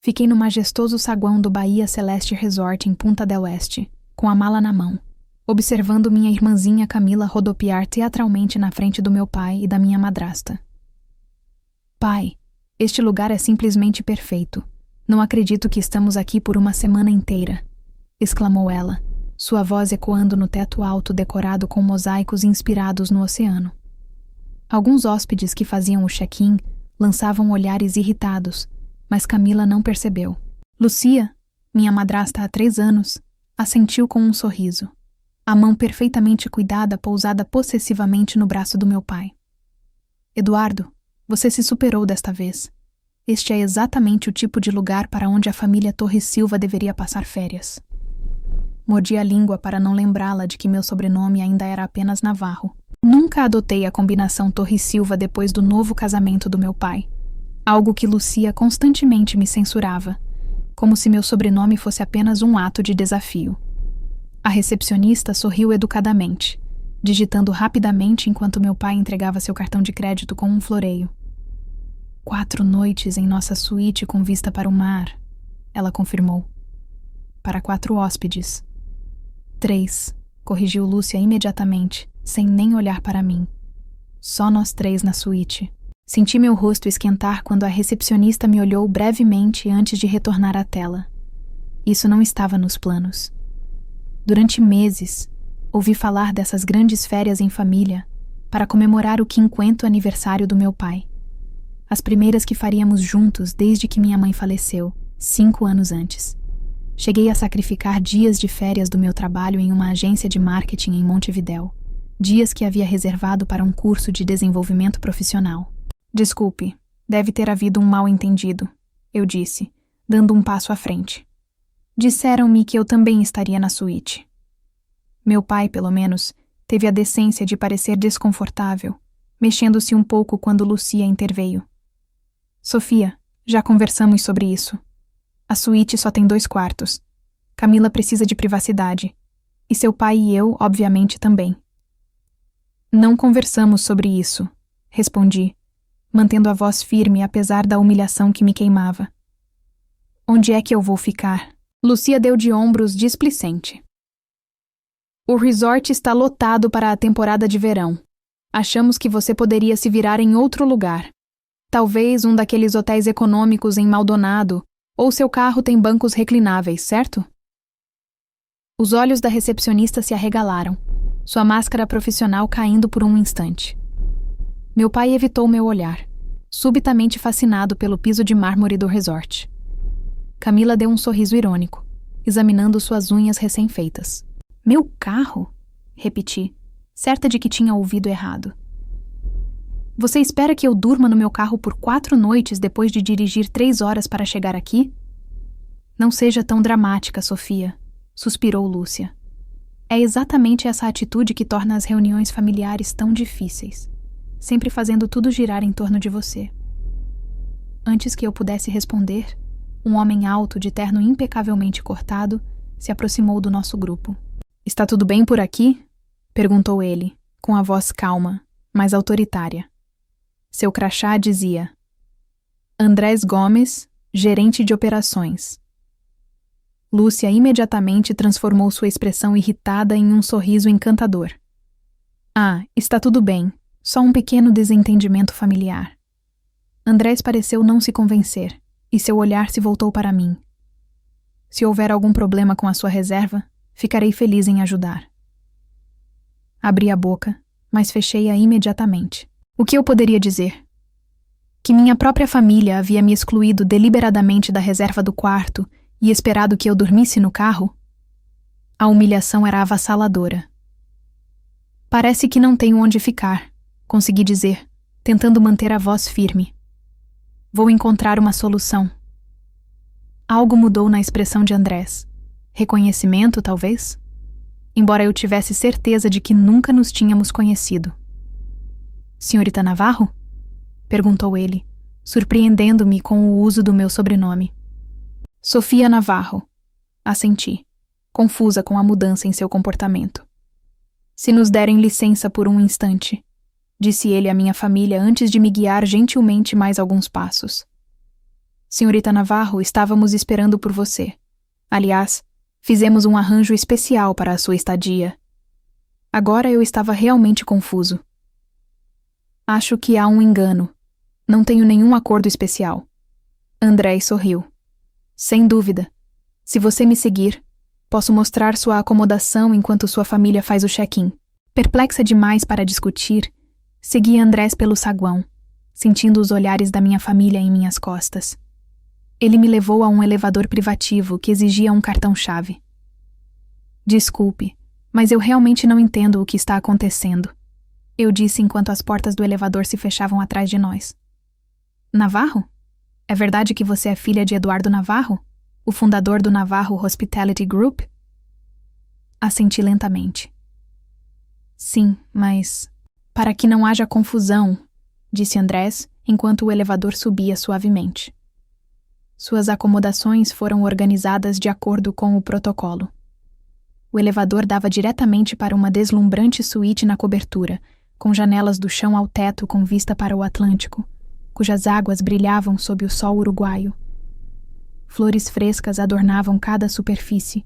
Fiquei no majestoso saguão do Bahia Celeste Resort em Punta del Este, com a mala na mão, observando minha irmãzinha Camila rodopiar teatralmente na frente do meu pai e da minha madrasta. Pai, este lugar é simplesmente perfeito. Não acredito que estamos aqui por uma semana inteira, exclamou ela, sua voz ecoando no teto alto decorado com mosaicos inspirados no oceano. Alguns hóspedes que faziam o check-in lançavam olhares irritados, mas Camila não percebeu. Lucia, minha madrasta há 3 anos, assentiu com um sorriso. A mão perfeitamente cuidada pousada possessivamente no braço do meu pai. Eduardo, você se superou desta vez. Este é exatamente o tipo de lugar para onde a família Torres Silva deveria passar férias. Mordi a língua para não lembrá-la de que meu sobrenome ainda era apenas Navarro. Nunca adotei a combinação Torres Silva depois do novo casamento do meu pai, algo que Lucia constantemente me censurava, como se meu sobrenome fosse apenas um ato de desafio. A recepcionista sorriu educadamente, digitando rapidamente enquanto meu pai entregava seu cartão de crédito com um floreio. 4 noites em nossa suíte com vista para o mar, ela confirmou. Para 4 hóspedes. 3, corrigiu Lúcia imediatamente, sem nem olhar para mim. Só nós 3 na suíte. Senti meu rosto esquentar quando a recepcionista me olhou brevemente antes de retornar à tela. Isso não estava nos planos. Durante meses, ouvi falar dessas grandes férias em família para comemorar o 50º aniversário do meu pai. As primeiras que faríamos juntos desde que minha mãe faleceu, 5 anos antes. Cheguei a sacrificar dias de férias do meu trabalho em uma agência de marketing em Montevidéu, dias que havia reservado para um curso de desenvolvimento profissional. Desculpe, deve ter havido um mal-entendido, eu disse, dando um passo à frente. Disseram-me que eu também estaria na suíte. Meu pai, pelo menos, teve a decência de parecer desconfortável, mexendo-se um pouco quando Lucia interveio. Sofia, já conversamos sobre isso. A suíte só tem 2 quartos. Camila precisa de privacidade. E seu pai e eu, obviamente, também. Não conversamos sobre isso, respondi, mantendo a voz firme apesar da humilhação que me queimava. Onde é que eu vou ficar? Lucia deu de ombros displicente. O resort está lotado para a temporada de verão. Achamos que você poderia se virar em outro lugar. Talvez um daqueles hotéis econômicos em Maldonado, ou seu carro tem bancos reclináveis, certo? Os olhos da recepcionista se arregalaram, sua máscara profissional caindo por um instante. Meu pai evitou meu olhar, subitamente fascinado pelo piso de mármore do resort. Camila deu um sorriso irônico, examinando suas unhas recém-feitas. Meu carro? Repeti, certa de que tinha ouvido errado. Você espera que eu durma no meu carro por 4 noites depois de dirigir 3 horas para chegar aqui? Não seja tão dramática, Sofia, suspirou Lúcia. É exatamente essa atitude que torna as reuniões familiares tão difíceis, sempre fazendo tudo girar em torno de você. Antes que eu pudesse responder, um homem alto de terno impecavelmente cortado se aproximou do nosso grupo. Está tudo bem por aqui? Perguntou ele, com a voz calma, mas autoritária. Seu crachá dizia: Andrés Gomes, gerente de operações. Lúcia imediatamente transformou sua expressão irritada em um sorriso encantador. Ah, está tudo bem, só um pequeno desentendimento familiar. Andrés pareceu não se convencer, e seu olhar se voltou para mim. Se houver algum problema com a sua reserva, ficarei feliz em ajudar. Abri a boca, mas fechei-a imediatamente. O que eu poderia dizer? Que minha própria família havia me excluído deliberadamente da reserva do quarto e esperado que eu dormisse no carro? A humilhação era avassaladora. Parece que não tenho onde ficar, consegui dizer, tentando manter a voz firme. Vou encontrar uma solução. Algo mudou na expressão de Andrés. Reconhecimento, talvez? Embora eu tivesse certeza de que nunca nos tínhamos conhecido. Senhorita Navarro? Perguntou ele, surpreendendo-me com o uso do meu sobrenome. Sofia Navarro. Assenti, confusa com a mudança em seu comportamento. Se nos derem licença por um instante, disse ele à minha família antes de me guiar gentilmente mais alguns passos. Senhorita Navarro, estávamos esperando por você. Aliás, fizemos um arranjo especial para a sua estadia. Agora eu estava realmente confuso. Acho que há um engano. Não tenho nenhum acordo especial. André sorriu. Sem dúvida. Se você me seguir, posso mostrar sua acomodação enquanto sua família faz o check-in. Perplexa demais para discutir, segui Andrés pelo saguão, sentindo os olhares da minha família em minhas costas. Ele me levou a um elevador privativo que exigia um cartão-chave. Desculpe, mas eu realmente não entendo o que está acontecendo, eu disse enquanto as portas do elevador se fechavam atrás de nós. Navarro? É verdade que você é filha de Eduardo Navarro, o fundador do Navarro Hospitality Group? Assenti lentamente. Sim, mas... Para que não haja confusão, disse Andrés, enquanto o elevador subia suavemente. Suas acomodações foram organizadas de acordo com o protocolo. O elevador dava diretamente para uma deslumbrante suíte na cobertura, com janelas do chão ao teto com vista para o Atlântico, cujas águas brilhavam sob o sol uruguaio. Flores frescas adornavam cada superfície,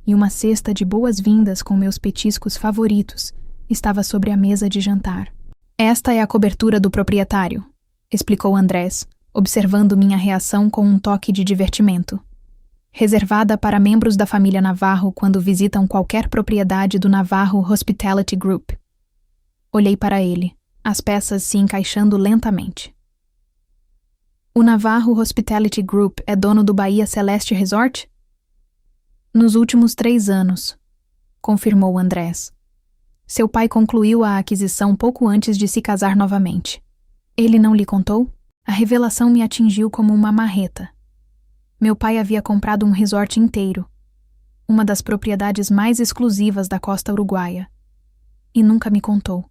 e uma cesta de boas-vindas com meus petiscos favoritos estava sobre a mesa de jantar. Esta é a cobertura do proprietário, explicou Andrés, observando minha reação com um toque de divertimento. Reservada para membros da família Navarro quando visitam qualquer propriedade do Navarro Hospitality Group. Olhei para ele, as peças se encaixando lentamente. O Navarro Hospitality Group é dono do Bahia Celeste Resort? Nos últimos 3 anos, confirmou Andrés. Seu pai concluiu a aquisição pouco antes de se casar novamente. Ele não lhe contou? A revelação me atingiu como uma marreta. Meu pai havia comprado um resort inteiro, uma das propriedades mais exclusivas da costa uruguaia, e nunca me contou.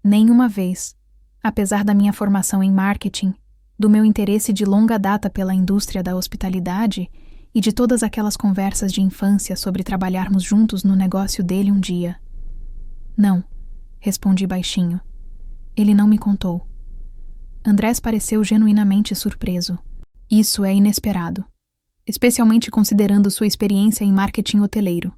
Nem uma vez, apesar da minha formação em marketing, do meu interesse de longa data pela indústria da hospitalidade e de todas aquelas conversas de infância sobre trabalharmos juntos no negócio dele um dia. Não, respondi baixinho. Ele não me contou. Andrés pareceu genuinamente surpreso. Isso é inesperado, especialmente considerando sua experiência em marketing hoteleiro.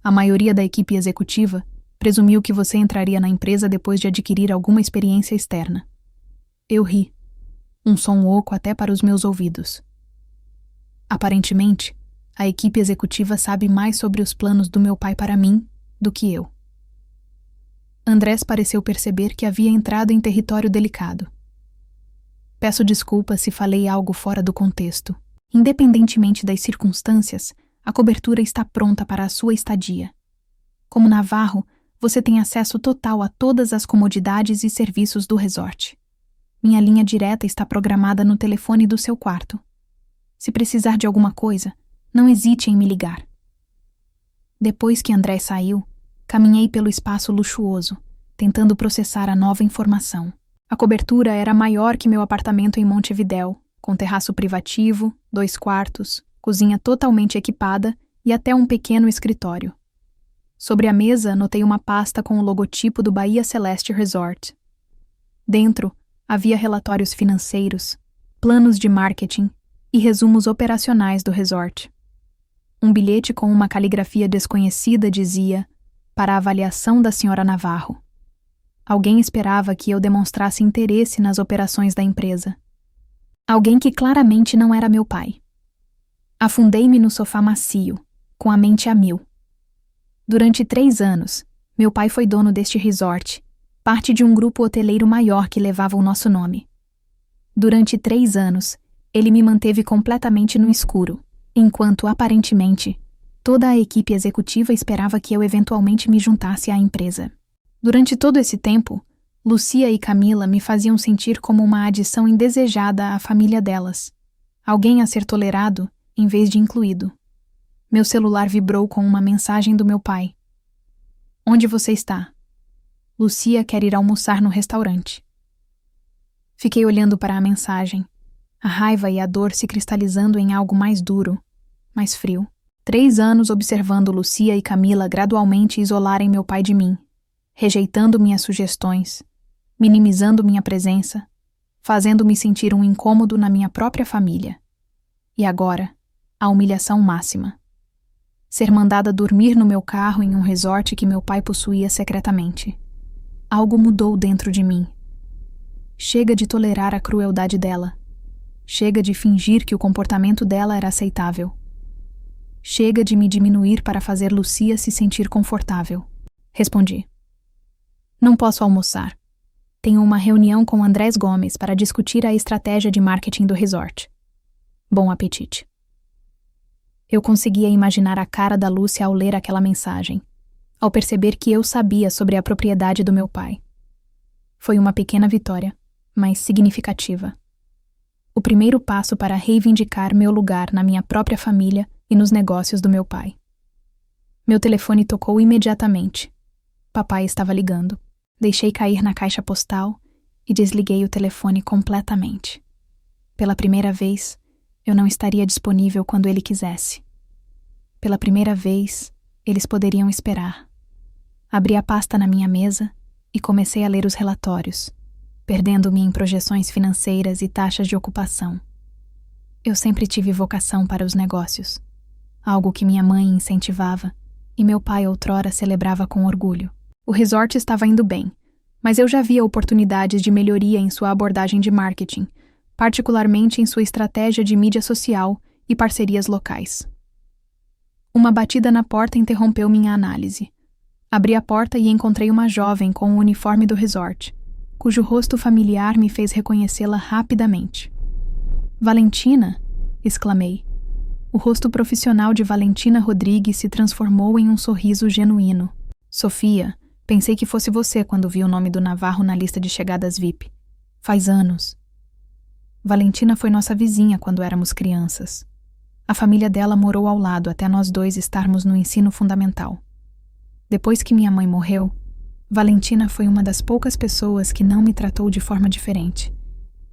A maioria da equipe executiva presumiu que você entraria na empresa depois de adquirir alguma experiência externa. Eu ri. Um som oco até para os meus ouvidos. Aparentemente, a equipe executiva sabe mais sobre os planos do meu pai para mim do que eu. Andrés pareceu perceber que havia entrado em território delicado. Peço desculpas se falei algo fora do contexto. Independentemente das circunstâncias, a cobertura está pronta para a sua estadia. Como Navarro, você tem acesso total a todas as comodidades e serviços do resort. Minha linha direta está programada no telefone do seu quarto. Se precisar de alguma coisa, não hesite em me ligar. Depois que André saiu, caminhei pelo espaço luxuoso, tentando processar a nova informação. A cobertura era maior que meu apartamento em Montevidéu, com terraço privativo, 2 quartos, cozinha totalmente equipada e até um pequeno escritório. Sobre a mesa, notei uma pasta com o logotipo do Bahia Celeste Resort. Dentro, havia relatórios financeiros, planos de marketing e resumos operacionais do resort. Um bilhete com uma caligrafia desconhecida dizia: para a avaliação da senhora Navarro. Alguém esperava que eu demonstrasse interesse nas operações da empresa. Alguém que claramente não era meu pai. Afundei-me no sofá macio, com a mente a mil. Durante 3 anos, meu pai foi dono deste resort, parte de um grupo hoteleiro maior que levava o nosso nome. Durante 3 anos, ele me manteve completamente no escuro, enquanto, aparentemente, toda a equipe executiva esperava que eu eventualmente me juntasse à empresa. Durante todo esse tempo, Lucia e Camila me faziam sentir como uma adição indesejada à família delas, alguém a ser tolerado em vez de incluído. Meu celular vibrou com uma mensagem do meu pai. Onde você está? Lucia quer ir almoçar no restaurante. Fiquei olhando para a mensagem, a raiva e a dor se cristalizando em algo mais duro, mais frio. 3 anos observando Lucia e Camila gradualmente isolarem meu pai de mim, rejeitando minhas sugestões, minimizando minha presença, fazendo-me sentir um incômodo na minha própria família. E agora, a humilhação máxima. Ser mandada dormir no meu carro em um resort que meu pai possuía secretamente. Algo mudou dentro de mim. Chega de tolerar a crueldade dela. Chega de fingir que o comportamento dela era aceitável. Chega de me diminuir para fazer Lucia se sentir confortável. Respondi. Não posso almoçar. Tenho uma reunião com Andrés Gomes para discutir a estratégia de marketing do resort. Bom apetite. Eu conseguia imaginar a cara da Lúcia ao ler aquela mensagem, ao perceber que eu sabia sobre a propriedade do meu pai. Foi uma pequena vitória, mas significativa. O primeiro passo para reivindicar meu lugar na minha própria família e nos negócios do meu pai. Meu telefone tocou imediatamente. Papai estava ligando. Deixei cair na caixa postal e desliguei o telefone completamente. Pela primeira vez, eu não estaria disponível quando ele quisesse. Pela primeira vez, eles poderiam esperar. Abri a pasta na minha mesa e comecei a ler os relatórios, perdendo-me em projeções financeiras e taxas de ocupação. Eu sempre tive vocação para os negócios, algo que minha mãe incentivava e meu pai outrora celebrava com orgulho. O resort estava indo bem, mas eu já via oportunidades de melhoria em sua abordagem de marketing, particularmente em sua estratégia de mídia social e parcerias locais. Uma batida na porta interrompeu minha análise. Abri a porta e encontrei uma jovem com o uniforme do resort, cujo rosto familiar me fez reconhecê-la rapidamente. Valentina? Exclamei. O rosto profissional de Valentina Rodrigues se transformou em um sorriso genuíno. Sofia, pensei que fosse você quando vi o nome do Navarro na lista de chegadas VIP. Faz anos. Valentina foi nossa vizinha quando éramos crianças. A família dela morou ao lado até nós dois estarmos no ensino fundamental. Depois que minha mãe morreu, Valentina foi uma das poucas pessoas que não me tratou de forma diferente,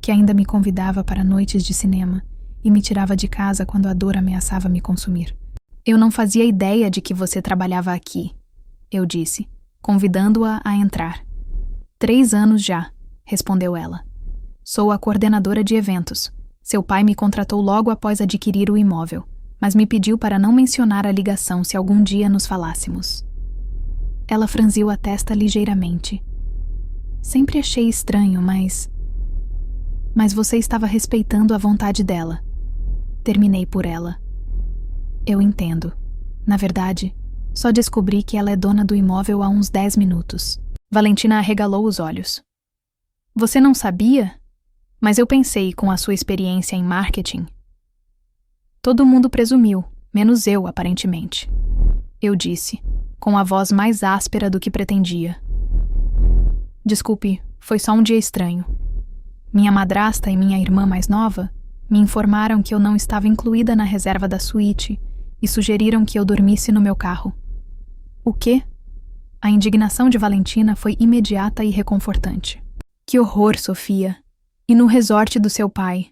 que ainda me convidava para noites de cinema e me tirava de casa quando a dor ameaçava me consumir. Eu não fazia ideia de que você trabalhava aqui, eu disse, convidando-a a entrar. 3 anos já, respondeu ela. Sou a coordenadora de eventos. Seu pai me contratou logo após adquirir o imóvel, mas me pediu para não mencionar a ligação se algum dia nos falássemos. Ela franziu a testa ligeiramente. Sempre achei estranho, mas você estava respeitando a vontade dela. Terminei por ela. Eu entendo. Na verdade, só descobri que ela é dona do imóvel há uns 10 minutos. Valentina arregalou os olhos. Você não sabia? Mas eu pensei com a sua experiência em marketing. Todo mundo presumiu, menos eu, aparentemente. Eu disse, com a voz mais áspera do que pretendia. Desculpe, foi só um dia estranho. Minha madrasta e minha irmã mais nova me informaram que eu não estava incluída na reserva da suíte e sugeriram que eu dormisse no meu carro. O quê? A indignação de Valentina foi imediata e reconfortante. Que horror, Sofia! E no resort do seu pai?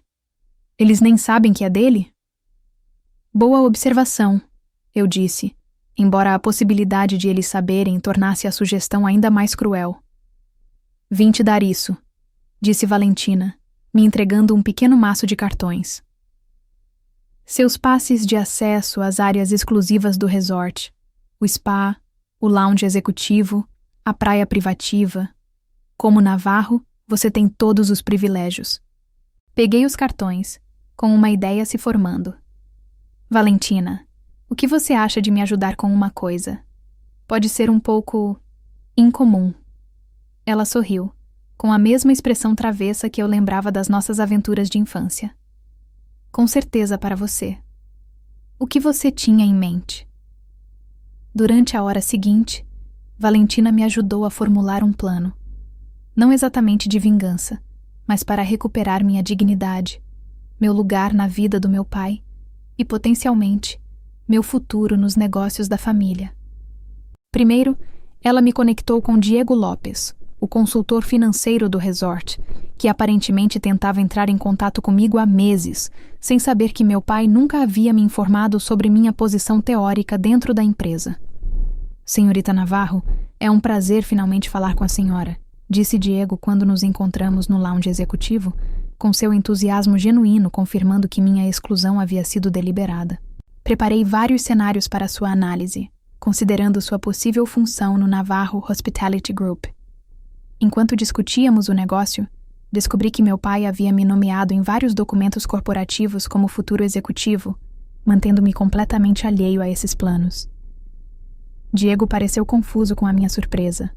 Eles nem sabem que é dele? Boa observação, eu disse, embora a possibilidade de eles saberem tornasse a sugestão ainda mais cruel. Vim te dar isso, disse Valentina, me entregando um pequeno maço de cartões. Seus passes de acesso às áreas exclusivas do resort, o spa, o lounge executivo, a praia privativa. Como Navarro, você tem todos os privilégios. Peguei os cartões, com uma ideia se formando. Valentina, o que você acha de me ajudar com uma coisa? Pode ser um pouco incomum. Ela sorriu, com a mesma expressão travessa que eu lembrava das nossas aventuras de infância. Com certeza para você. O que você tinha em mente? Durante a hora seguinte, Valentina me ajudou a formular um plano. Não exatamente de vingança, mas para recuperar minha dignidade, meu lugar na vida do meu pai e, potencialmente, meu futuro nos negócios da família. Primeiro, ela me conectou com Diego Lopes, o consultor financeiro do resort, que aparentemente tentava entrar em contato comigo há meses, sem saber que meu pai nunca havia me informado sobre minha posição teórica dentro da empresa. Senhorita Navarro, é um prazer finalmente falar com a senhora, disse Diego quando nos encontramos no lounge executivo, com seu entusiasmo genuíno confirmando que minha exclusão havia sido deliberada. Preparei vários cenários para sua análise, considerando sua possível função no Navarro Hospitality Group. Enquanto discutíamos o negócio, descobri que meu pai havia me nomeado em vários documentos corporativos como futuro executivo, mantendo-me completamente alheio a esses planos. Diego pareceu confuso com a minha surpresa,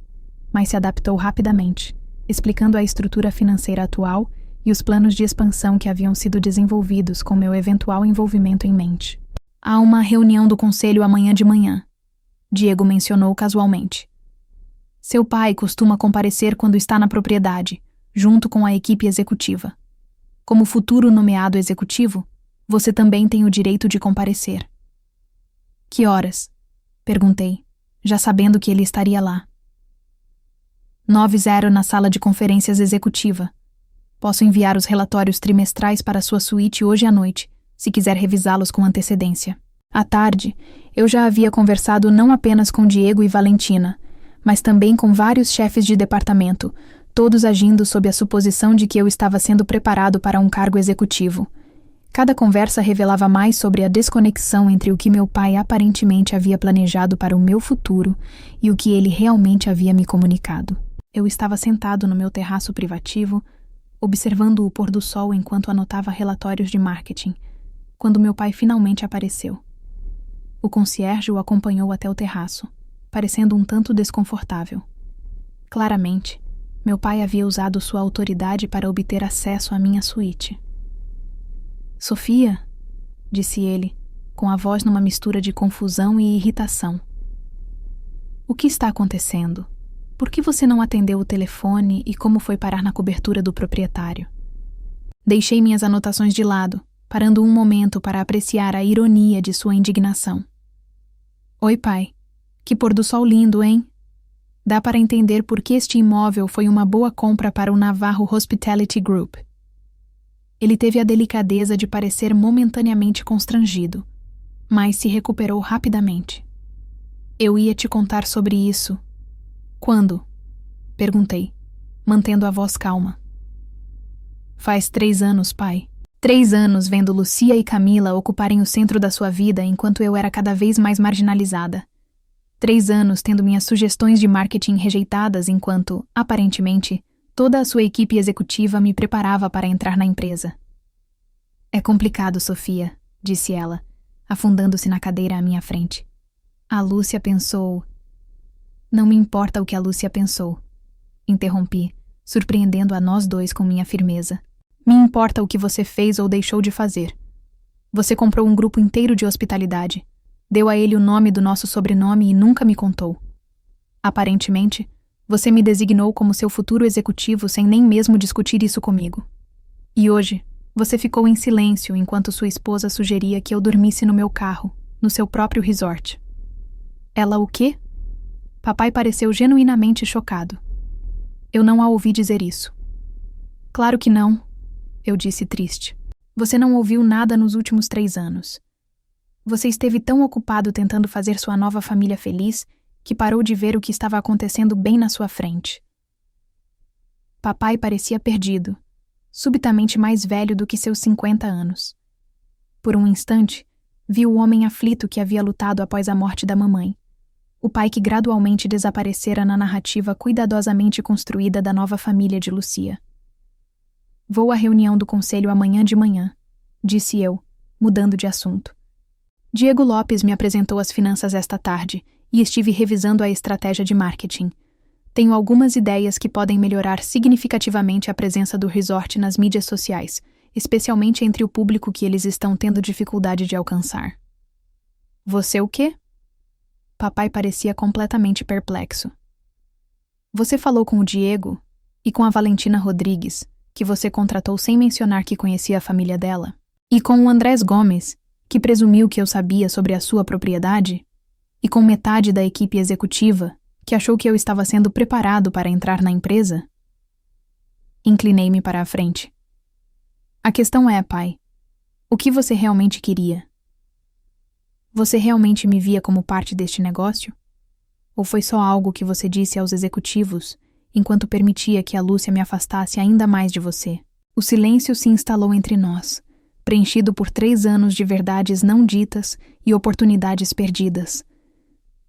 mas se adaptou rapidamente, explicando a estrutura financeira atual e os planos de expansão que haviam sido desenvolvidos com meu eventual envolvimento em mente. Há uma reunião do conselho amanhã de manhã, Diego mencionou casualmente. Seu pai costuma comparecer quando está na propriedade, junto com a equipe executiva. Como futuro nomeado executivo, você também tem o direito de comparecer. Que horas? Perguntei, já sabendo que ele estaria lá. 9h na sala de conferências executiva. Posso enviar os relatórios trimestrais para sua suíte hoje à noite, se quiser revisá-los com antecedência. À tarde, eu já havia conversado não apenas com Diego e Valentina, mas também com vários chefes de departamento, todos agindo sob a suposição de que eu estava sendo preparado para um cargo executivo. Cada conversa revelava mais sobre a desconexão entre o que meu pai aparentemente havia planejado para o meu futuro e o que ele realmente havia me comunicado. Eu estava sentado no meu terraço privativo, observando o pôr do sol enquanto anotava relatórios de marketing, quando meu pai finalmente apareceu. O concierge o acompanhou até o terraço, parecendo um tanto desconfortável. Claramente, meu pai havia usado sua autoridade para obter acesso à minha suíte. Sofia, disse ele, com a voz numa mistura de confusão e irritação. O que está acontecendo? Por que você não atendeu o telefone e como foi parar na cobertura do proprietário? Deixei minhas anotações de lado, parando um momento para apreciar a ironia de sua indignação. Oi, pai. Que pôr do sol lindo, hein? Dá para entender por que este imóvel foi uma boa compra para o Navarro Hospitality Group. Ele teve a delicadeza de parecer momentaneamente constrangido, mas se recuperou rapidamente. Eu ia te contar sobre isso. Quando? Perguntei, mantendo a voz calma. Faz 3 anos, pai. 3 anos vendo Lucia e Camila ocuparem o centro da sua vida enquanto eu era cada vez mais marginalizada. 3 anos tendo minhas sugestões de marketing rejeitadas enquanto, aparentemente, toda a sua equipe executiva me preparava para entrar na empresa. É complicado, Sofia, disse ela, afundando-se na cadeira à minha frente. A Lúcia pensou... Não me importa o que a Lúcia pensou, interrompi, surpreendendo a nós dois com minha firmeza. Me importa o que você fez ou deixou de fazer. Você comprou um grupo inteiro de hospitalidade, deu a ele o nome do nosso sobrenome e nunca me contou. Aparentemente, você me designou como seu futuro executivo sem nem mesmo discutir isso comigo. E hoje, você ficou em silêncio enquanto sua esposa sugeria que eu dormisse no meu carro, no seu próprio resort. Ela o quê? Papai pareceu genuinamente chocado. Eu não a ouvi dizer isso. Claro que não, eu disse triste. Você não ouviu nada nos últimos 3 anos. Você esteve tão ocupado tentando fazer sua nova família feliz que parou de ver o que estava acontecendo bem na sua frente. Papai parecia perdido, subitamente mais velho do que seus 50 anos. Por um instante, vi o homem aflito que havia lutado após a morte da mamãe, o pai que gradualmente desaparecera na narrativa cuidadosamente construída da nova família de Lucia. Vou à reunião do conselho amanhã de manhã, disse eu, mudando de assunto. Diego Lopes me apresentou as finanças esta tarde e estive revisando a estratégia de marketing. Tenho algumas ideias que podem melhorar significativamente a presença do resort nas mídias sociais, especialmente entre o público que eles estão tendo dificuldade de alcançar. Você o quê? Papai parecia completamente perplexo. Você falou com o Diego e com a Valentina Rodrigues, que você contratou sem mencionar que conhecia a família dela, e com o Andrés Gomes, que presumiu que eu sabia sobre a sua propriedade, e com metade da equipe executiva, que achou que eu estava sendo preparado para entrar na empresa? Inclinei-me para a frente. A questão é, pai, o que você realmente queria? Você realmente me via como parte deste negócio? Ou foi só algo que você disse aos executivos enquanto permitia que a Lúcia me afastasse ainda mais de você. O silêncio se instalou entre nós, preenchido por 3 anos de verdades não ditas e oportunidades perdidas.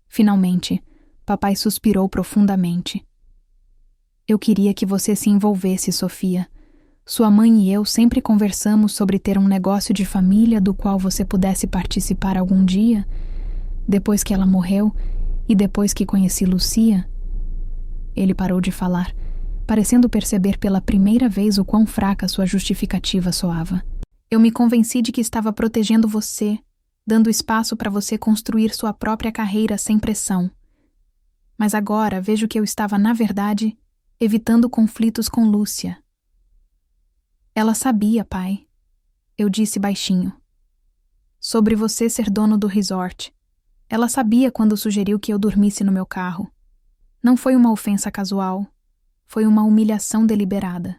Finalmente, papai suspirou profundamente. Eu queria que você se envolvesse, Sofia. Sua mãe e eu sempre conversamos sobre ter um negócio de família do qual você pudesse participar algum dia, depois que ela morreu e depois que conheci Lucia. Ele parou de falar, parecendo perceber pela primeira vez o quão fraca sua justificativa soava. Eu me convenci de que estava protegendo você, dando espaço para você construir sua própria carreira sem pressão. Mas agora vejo que eu estava, na verdade, evitando conflitos com Lúcia. Ela sabia, pai, eu disse baixinho, sobre você ser dono do resort. Ela sabia quando sugeriu que eu dormisse no meu carro. Não foi uma ofensa casual, foi uma humilhação deliberada.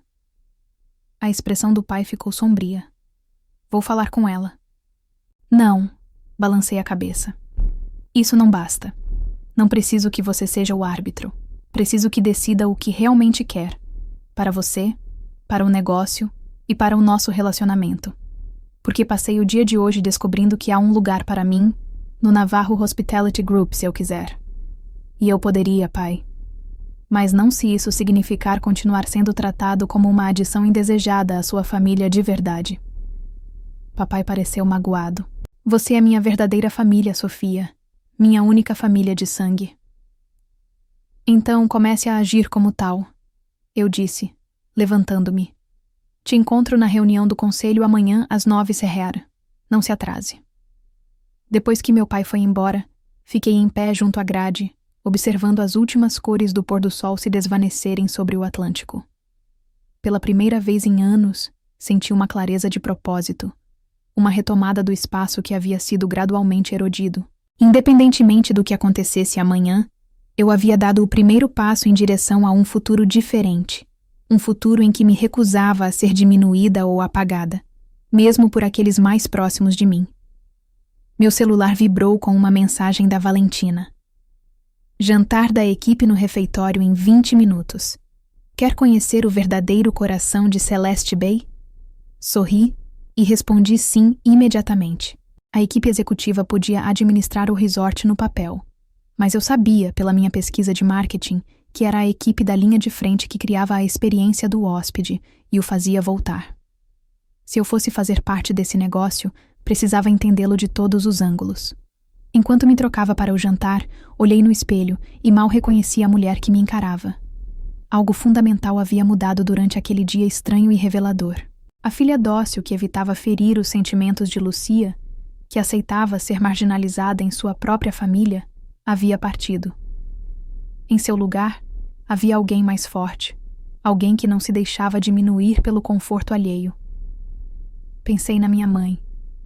A expressão do pai ficou sombria. Vou falar com ela. Não, balancei a cabeça. Isso não basta. Não preciso que você seja o árbitro. Preciso que decida o que realmente quer. Para você, para o negócio e para o nosso relacionamento. Porque passei o dia de hoje descobrindo que há um lugar para mim no Navarro Hospitality Group, se eu quiser. E eu poderia, pai. Mas não se isso significar continuar sendo tratado como uma adição indesejada à sua família de verdade. Papai pareceu magoado. Você é minha verdadeira família, Sofia. Minha única família de sangue. Então comece a agir como tal, eu disse, levantando-me. Te encontro na reunião do conselho amanhã às 9 CR. Não se atrase. Depois que meu pai foi embora, fiquei em pé junto à grade, observando as últimas cores do pôr do sol se desvanecerem sobre o Atlântico. Pela primeira vez em anos, senti uma clareza de propósito, uma retomada do espaço que havia sido gradualmente erodido. Independentemente do que acontecesse amanhã, eu havia dado o primeiro passo em direção a um futuro diferente, um futuro em que me recusava a ser diminuída ou apagada, mesmo por aqueles mais próximos de mim. Meu celular vibrou com uma mensagem da Valentina. Jantar da equipe no refeitório em 20 minutos. Quer conhecer o verdadeiro coração de Celeste Bay? Sorri e respondi sim imediatamente. A equipe executiva podia administrar o resort no papel, mas eu sabia, pela minha pesquisa de marketing, que era a equipe da linha de frente que criava a experiência do hóspede e o fazia voltar. Se eu fosse fazer parte desse negócio, precisava entendê-lo de todos os ângulos. Enquanto me trocava para o jantar, olhei no espelho e mal reconheci a mulher que me encarava. Algo fundamental havia mudado durante aquele dia estranho e revelador. A filha dócil que evitava ferir os sentimentos de Lucia, que aceitava ser marginalizada em sua própria família, havia partido. Em seu lugar, havia alguém mais forte, alguém que não se deixava diminuir pelo conforto alheio. Pensei na minha mãe,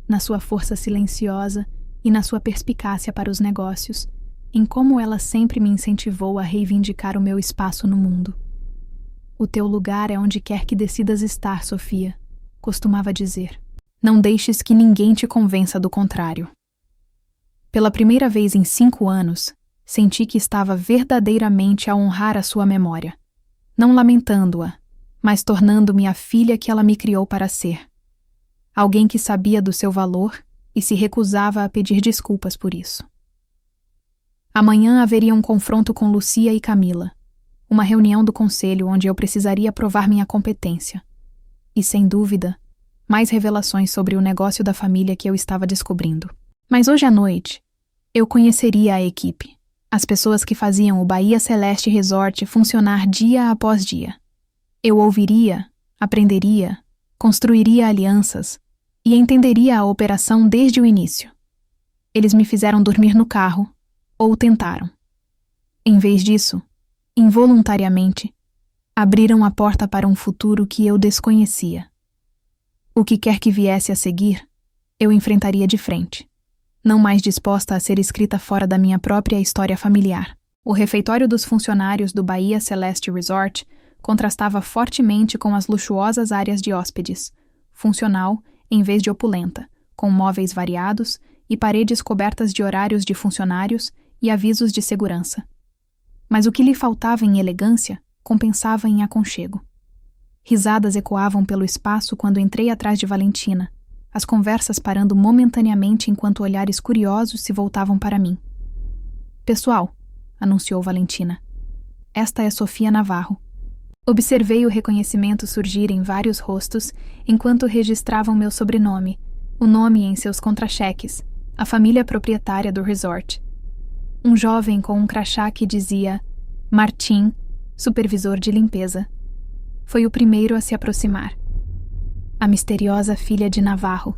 na sua força silenciosa e na sua perspicácia para os negócios, em como ela sempre me incentivou a reivindicar o meu espaço no mundo. O teu lugar é onde quer que decidas estar, Sofia, costumava dizer. Não deixes que ninguém te convença do contrário. Pela primeira vez em 5 anos, senti que estava verdadeiramente a honrar a sua memória, não lamentando-a, mas tornando-me a filha que ela me criou para ser. Alguém que sabia do seu valor e se recusava a pedir desculpas por isso. Amanhã haveria um confronto com Lucia e Camila, uma reunião do conselho onde eu precisaria provar minha competência. E, sem dúvida, mais revelações sobre o negócio da família que eu estava descobrindo. Mas hoje à noite, eu conheceria a equipe, as pessoas que faziam o Bahia Celeste Resort funcionar dia após dia. Eu ouviria, aprenderia, construiria alianças e entenderia a operação desde o início. Eles me fizeram dormir no carro, ou tentaram. Em vez disso, involuntariamente, abriram a porta para um futuro que eu desconhecia. O que quer que viesse a seguir, eu enfrentaria de frente, não mais disposta a ser escrita fora da minha própria história familiar. O refeitório dos funcionários do Bahia Celeste Resort contrastava fortemente com as luxuosas áreas de hóspedes, funcional em vez de opulenta, com móveis variados e paredes cobertas de horários de funcionários e avisos de segurança. Mas o que lhe faltava em elegância compensava em aconchego. Risadas ecoavam pelo espaço quando entrei atrás de Valentina, as conversas parando momentaneamente enquanto olhares curiosos se voltavam para mim. "Pessoal", anunciou Valentina, "esta é Sofia Navarro." Observei o reconhecimento surgir em vários rostos enquanto registravam meu sobrenome, o nome em seus contra-cheques, a família proprietária do resort. Um jovem com um crachá que dizia Martim, supervisor de limpeza. Foi o primeiro a se aproximar. "A misteriosa filha de Navarro",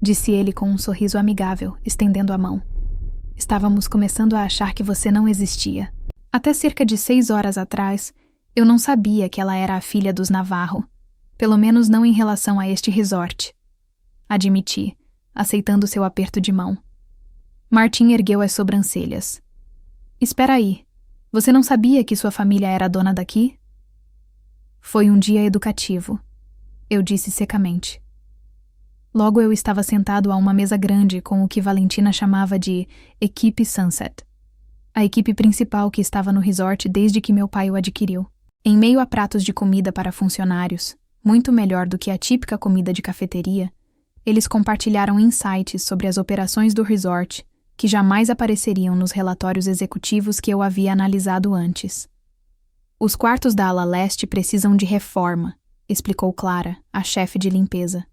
disse ele com um sorriso amigável, estendendo a mão. "Estávamos começando a achar que você não existia. Até cerca de 6 horas atrás, eu não sabia que ela era a filha dos Navarro, pelo menos não em relação a este resort", admiti, aceitando seu aperto de mão. Martim ergueu as sobrancelhas. "Espera aí, você não sabia que sua família era dona daqui?" "Foi um dia educativo", eu disse secamente. Logo eu estava sentado a uma mesa grande com o que Valentina chamava de Equipe Sunset, a equipe principal que estava no resort desde que meu pai o adquiriu. Em meio a pratos de comida para funcionários, muito melhor do que a típica comida de cafeteria, eles compartilharam insights sobre as operações do resort que jamais apareceriam nos relatórios executivos que eu havia analisado antes. "Os quartos da ala leste precisam de reforma", explicou Clara, a chefe de limpeza.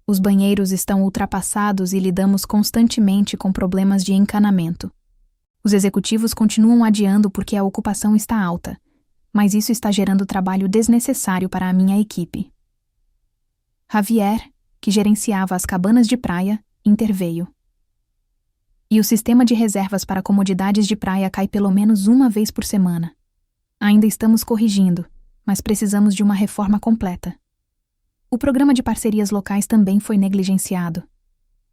"Os banheiros estão ultrapassados e lidamos constantemente com problemas de encanamento. Os executivos continuam adiando porque a ocupação está alta, mas isso está gerando trabalho desnecessário para a minha equipe." Javier, que gerenciava as cabanas de praia, interveio. "E o sistema de reservas para comodidades de praia cai pelo menos uma vez por semana. Ainda estamos corrigindo, mas precisamos de uma reforma completa. O programa de parcerias locais também foi negligenciado",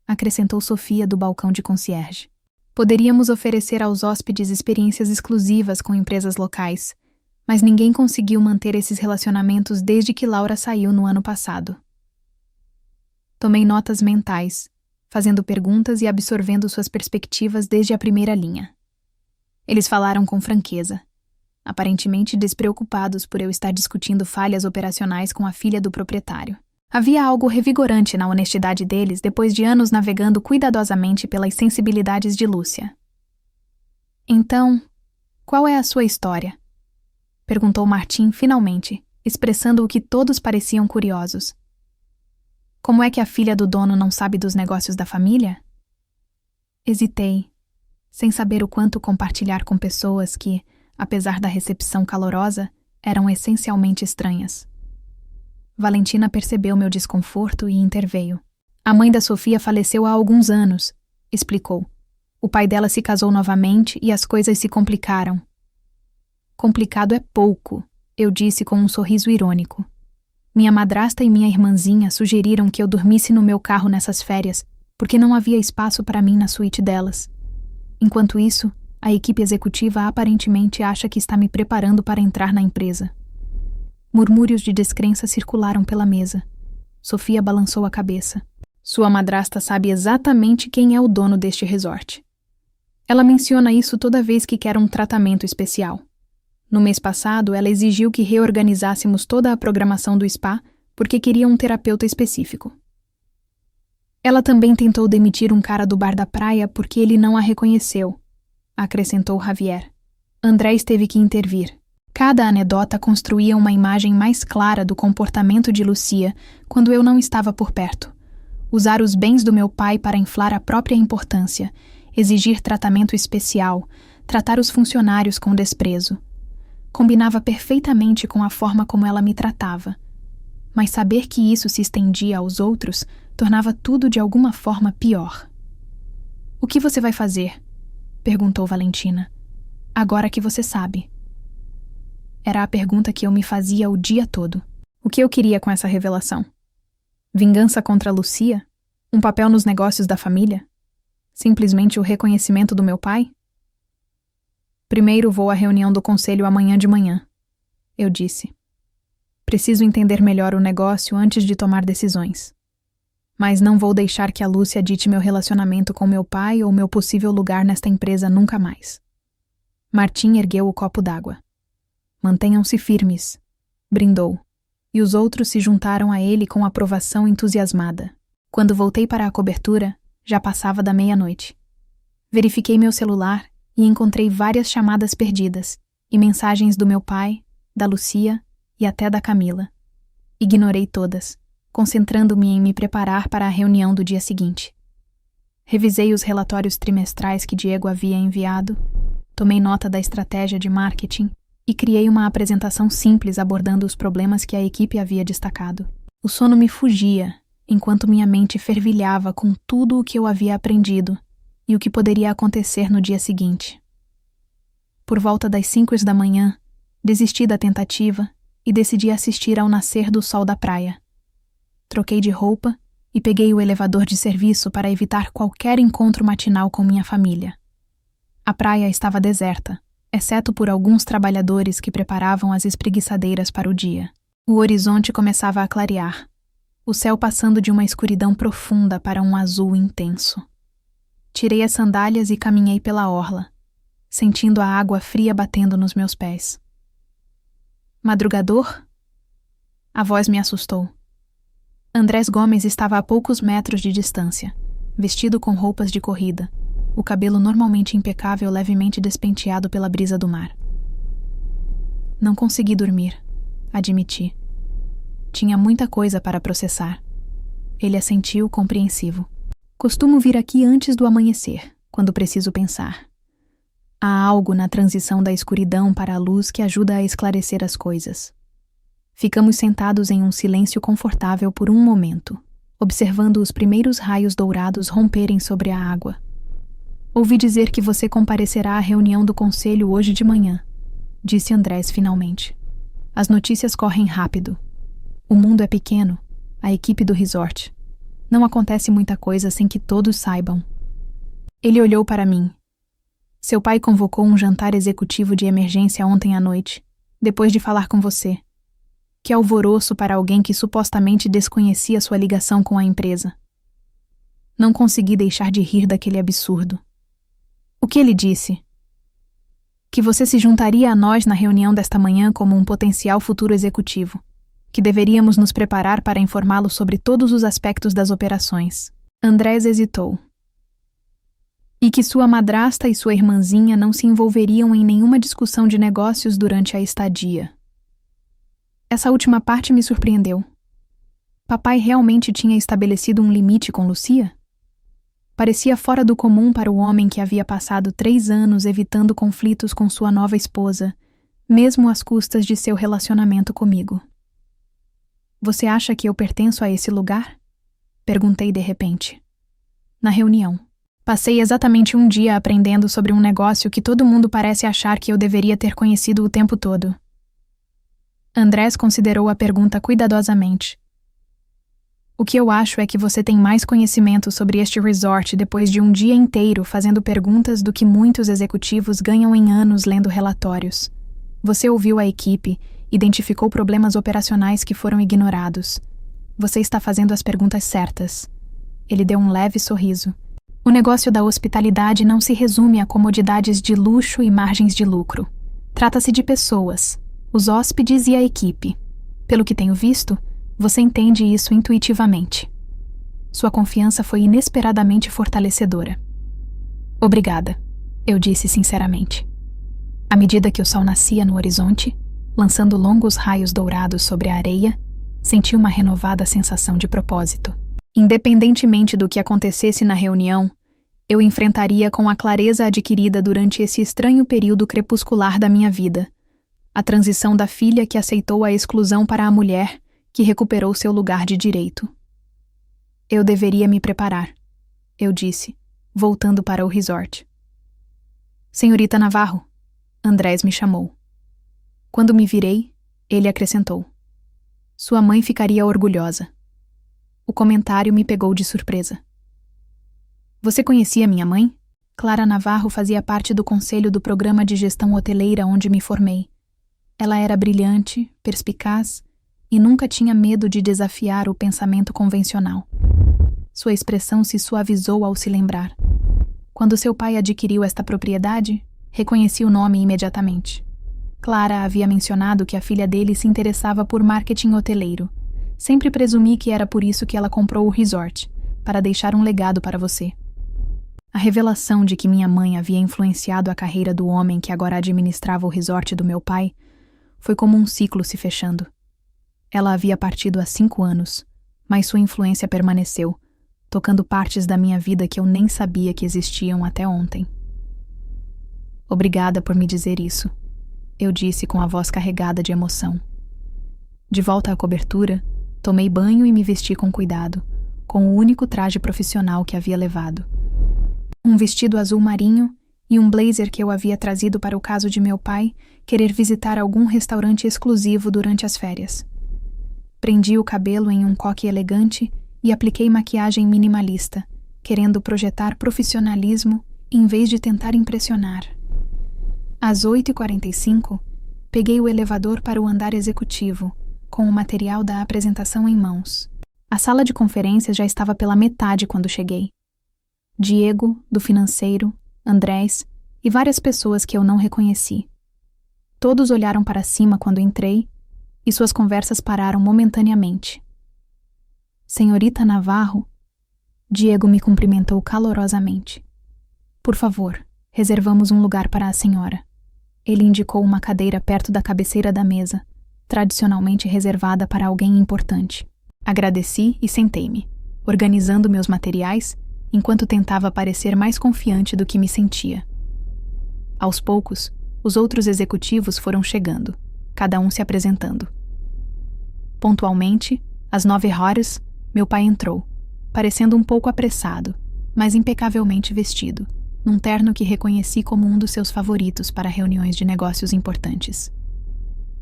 acrescentou Sofia do balcão de concierge. "Poderíamos oferecer aos hóspedes experiências exclusivas com empresas locais, mas ninguém conseguiu manter esses relacionamentos desde que Laura saiu no ano passado." Tomei notas mentais, fazendo perguntas e absorvendo suas perspectivas desde a primeira linha. Eles falaram com franqueza, aparentemente despreocupados por eu estar discutindo falhas operacionais com a filha do proprietário. Havia algo revigorante na honestidade deles depois de anos navegando cuidadosamente pelas sensibilidades de Lúcia. "Então, qual é a sua história?" perguntou Martim finalmente, expressando o que todos pareciam curiosos. "Como é que a filha do dono não sabe dos negócios da família?" Hesitei, sem saber o quanto compartilhar com pessoas que, apesar da recepção calorosa, eram essencialmente estranhas. Valentina percebeu meu desconforto e interveio. "A mãe da Sofia faleceu há alguns anos", explicou. "O pai dela se casou novamente e as coisas se complicaram." "Complicado é pouco", eu disse com um sorriso irônico. "Minha madrasta e minha irmãzinha sugeriram que eu dormisse no meu carro nessas férias, porque não havia espaço para mim na suíte delas. Enquanto isso, a equipe executiva aparentemente acha que está me preparando para entrar na empresa." Murmúrios de descrença circularam pela mesa. Sofia balançou a cabeça. "Sua madrasta sabe exatamente quem é o dono deste resort. Ela menciona isso toda vez que quer um tratamento especial. No mês passado, ela exigiu que reorganizássemos toda a programação do spa porque queria um terapeuta específico. Ela também tentou demitir um cara do bar da praia porque ele não a reconheceu", acrescentou Javier. Andrés teve que intervir. Cada anedota construía uma imagem mais clara do comportamento de Lucia quando eu não estava por perto. Usar os bens do meu pai para inflar a própria importância, exigir tratamento especial, tratar os funcionários com desprezo. Combinava perfeitamente com a forma como ela me tratava. Mas saber que isso se estendia aos outros tornava tudo de alguma forma pior. "O que você vai fazer?" perguntou Valentina. "Agora que você sabe." Era a pergunta que eu me fazia o dia todo. O que eu queria com essa revelação? Vingança contra Lucia? Um papel nos negócios da família? Simplesmente o reconhecimento do meu pai? "Primeiro vou à reunião do conselho amanhã de manhã", eu disse. "Preciso entender melhor o negócio antes de tomar decisões. Mas não vou deixar que a Lúcia dite meu relacionamento com meu pai ou meu possível lugar nesta empresa nunca mais." Martim ergueu o copo d'água. Mantenham-se firmes, brindou, e os outros se juntaram a ele com aprovação entusiasmada. Quando voltei para a cobertura, já passava da meia-noite. Verifiquei meu celular e encontrei várias chamadas perdidas e mensagens do meu pai, da Lucia e até da Camila. Ignorei todas, concentrando-me em me preparar para a reunião do dia seguinte. Revisei os relatórios trimestrais que Diego havia enviado, tomei nota da estratégia de marketing e criei uma apresentação simples abordando os problemas que a equipe havia destacado. O sono me fugia, enquanto minha mente fervilhava com tudo o que eu havia aprendido e o que poderia acontecer no dia seguinte. Por volta das 5 da manhã, desisti da tentativa e decidi assistir ao nascer do sol da praia. Troquei de roupa e peguei o elevador de serviço para evitar qualquer encontro matinal com minha família. A praia estava deserta, exceto por alguns trabalhadores que preparavam as espreguiçadeiras para o dia. O horizonte começava a clarear, o céu passando de uma escuridão profunda para um azul intenso. Tirei as sandálias e caminhei pela orla, sentindo a água fria batendo nos meus pés. Madrugador? A voz me assustou. Andrés Gomes estava a poucos metros de distância, vestido com roupas de corrida, o cabelo normalmente impecável levemente despenteado pela brisa do mar. Não consegui dormir, admiti. Tinha muita coisa para processar. Ele assentiu compreensivo. Costumo vir aqui antes do amanhecer, quando preciso pensar. Há algo na transição da escuridão para a luz que ajuda a esclarecer as coisas. Ficamos sentados em um silêncio confortável por um momento, observando os primeiros raios dourados romperem sobre a água. Ouvi dizer que você comparecerá à reunião do conselho hoje de manhã, disse Andrés finalmente. As notícias correm rápido. O mundo é pequeno, a equipe do resort. Não acontece muita coisa sem que todos saibam. Ele olhou para mim. Seu pai convocou um jantar executivo de emergência ontem à noite, depois de falar com você. Que alvoroço para alguém que supostamente desconhecia sua ligação com a empresa. Não consegui deixar de rir daquele absurdo. O que ele disse? Que você se juntaria a nós na reunião desta manhã como um potencial futuro executivo. Que deveríamos nos preparar para informá-lo sobre todos os aspectos das operações. Andrés hesitou. E que sua madrasta e sua irmãzinha não se envolveriam em nenhuma discussão de negócios durante a estadia. Essa última parte me surpreendeu. Papai realmente tinha estabelecido um limite com Lucia? Parecia fora do comum para o homem que havia passado 3 anos evitando conflitos com sua nova esposa, mesmo às custas de seu relacionamento comigo. Você acha que eu pertenço a esse lugar? Perguntei de repente. Na reunião. Passei exatamente um dia aprendendo sobre um negócio que todo mundo parece achar que eu deveria ter conhecido o tempo todo. Andrés considerou a pergunta cuidadosamente. O que eu acho é que você tem mais conhecimento sobre este resort depois de um dia inteiro fazendo perguntas do que muitos executivos ganham em anos lendo relatórios. Você ouviu a equipe, identificou problemas operacionais que foram ignorados. Você está fazendo as perguntas certas. Ele deu um leve sorriso. O negócio da hospitalidade não se resume a comodidades de luxo e margens de lucro. Trata-se de pessoas, os hóspedes e a equipe. Pelo que tenho visto, você entende isso intuitivamente. Sua confiança foi inesperadamente fortalecedora. Obrigada, eu disse sinceramente. À medida que o sol nascia no horizonte, lançando longos raios dourados sobre a areia, senti uma renovada sensação de propósito. Independentemente do que acontecesse na reunião, eu enfrentaria com a clareza adquirida durante esse estranho período crepuscular da minha vida, a transição da filha que aceitou a exclusão para a mulher que recuperou seu lugar de direito. Eu deveria me preparar, eu disse, voltando para o resort. Senhorita Navarro, Andrés me chamou. Quando me virei, ele acrescentou. Sua mãe ficaria orgulhosa. O comentário me pegou de surpresa. Você conhecia minha mãe? Clara Navarro fazia parte do conselho do programa de gestão hoteleira onde me formei. Ela era brilhante, perspicaz e nunca tinha medo de desafiar o pensamento convencional. Sua expressão se suavizou ao se lembrar. Quando seu pai adquiriu esta propriedade, reconheci o nome imediatamente. Clara havia mencionado que a filha dele se interessava por marketing hoteleiro. Sempre presumi que era por isso que ela comprou o resort, para deixar um legado para você. A revelação de que minha mãe havia influenciado a carreira do homem que agora administrava o resort do meu pai foi como um ciclo se fechando. Ela havia partido há 5 anos, mas sua influência permaneceu, tocando partes da minha vida que eu nem sabia que existiam até ontem. Obrigada por me dizer isso, eu disse com a voz carregada de emoção. De volta à cobertura, tomei banho e me vesti com cuidado, com o único traje profissional que havia levado. Um vestido azul marinho e um blazer que eu havia trazido para o caso de meu pai querer visitar algum restaurante exclusivo durante as férias. Prendi o cabelo em um coque elegante e apliquei maquiagem minimalista, querendo projetar profissionalismo em vez de tentar impressionar. Às 8h45, peguei o elevador para o andar executivo, com o material da apresentação em mãos. A sala de conferências já estava pela metade quando cheguei. Diego, do financeiro, Andrés e várias pessoas que eu não reconheci. Todos olharam para cima quando entrei e suas conversas pararam momentaneamente. Senhorita Navarro, Diego me cumprimentou calorosamente. Por favor, reservamos um lugar para a senhora. Ele indicou uma cadeira perto da cabeceira da mesa, tradicionalmente reservada para alguém importante. Agradeci e sentei-me, organizando meus materiais enquanto tentava parecer mais confiante do que me sentia. Aos poucos, os outros executivos foram chegando, cada um se apresentando. Pontualmente, às 9h, meu pai entrou, parecendo um pouco apressado, mas impecavelmente vestido, num terno que reconheci como um dos seus favoritos para reuniões de negócios importantes.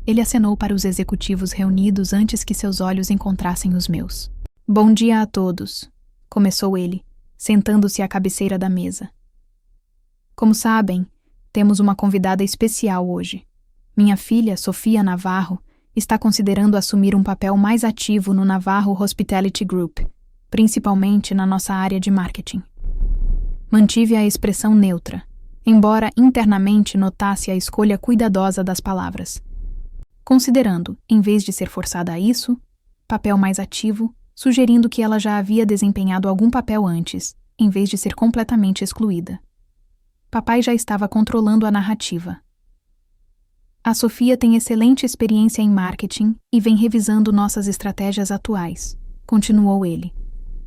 Ele acenou para os executivos reunidos antes que seus olhos encontrassem os meus. Bom dia a todos, começou ele, sentando-se à cabeceira da mesa. Como sabem, temos uma convidada especial hoje. Minha filha, Sofia Navarro, está considerando assumir um papel mais ativo no Navarro Hospitality Group, principalmente na nossa área de marketing. Mantive a expressão neutra, embora internamente notasse a escolha cuidadosa das palavras. Considerando, em vez de ser forçada a isso, papel mais ativo, sugerindo que ela já havia desempenhado algum papel antes, em vez de ser completamente excluída. Papai já estava controlando a narrativa. A Sofia tem excelente experiência em marketing e vem revisando nossas estratégias atuais, continuou ele.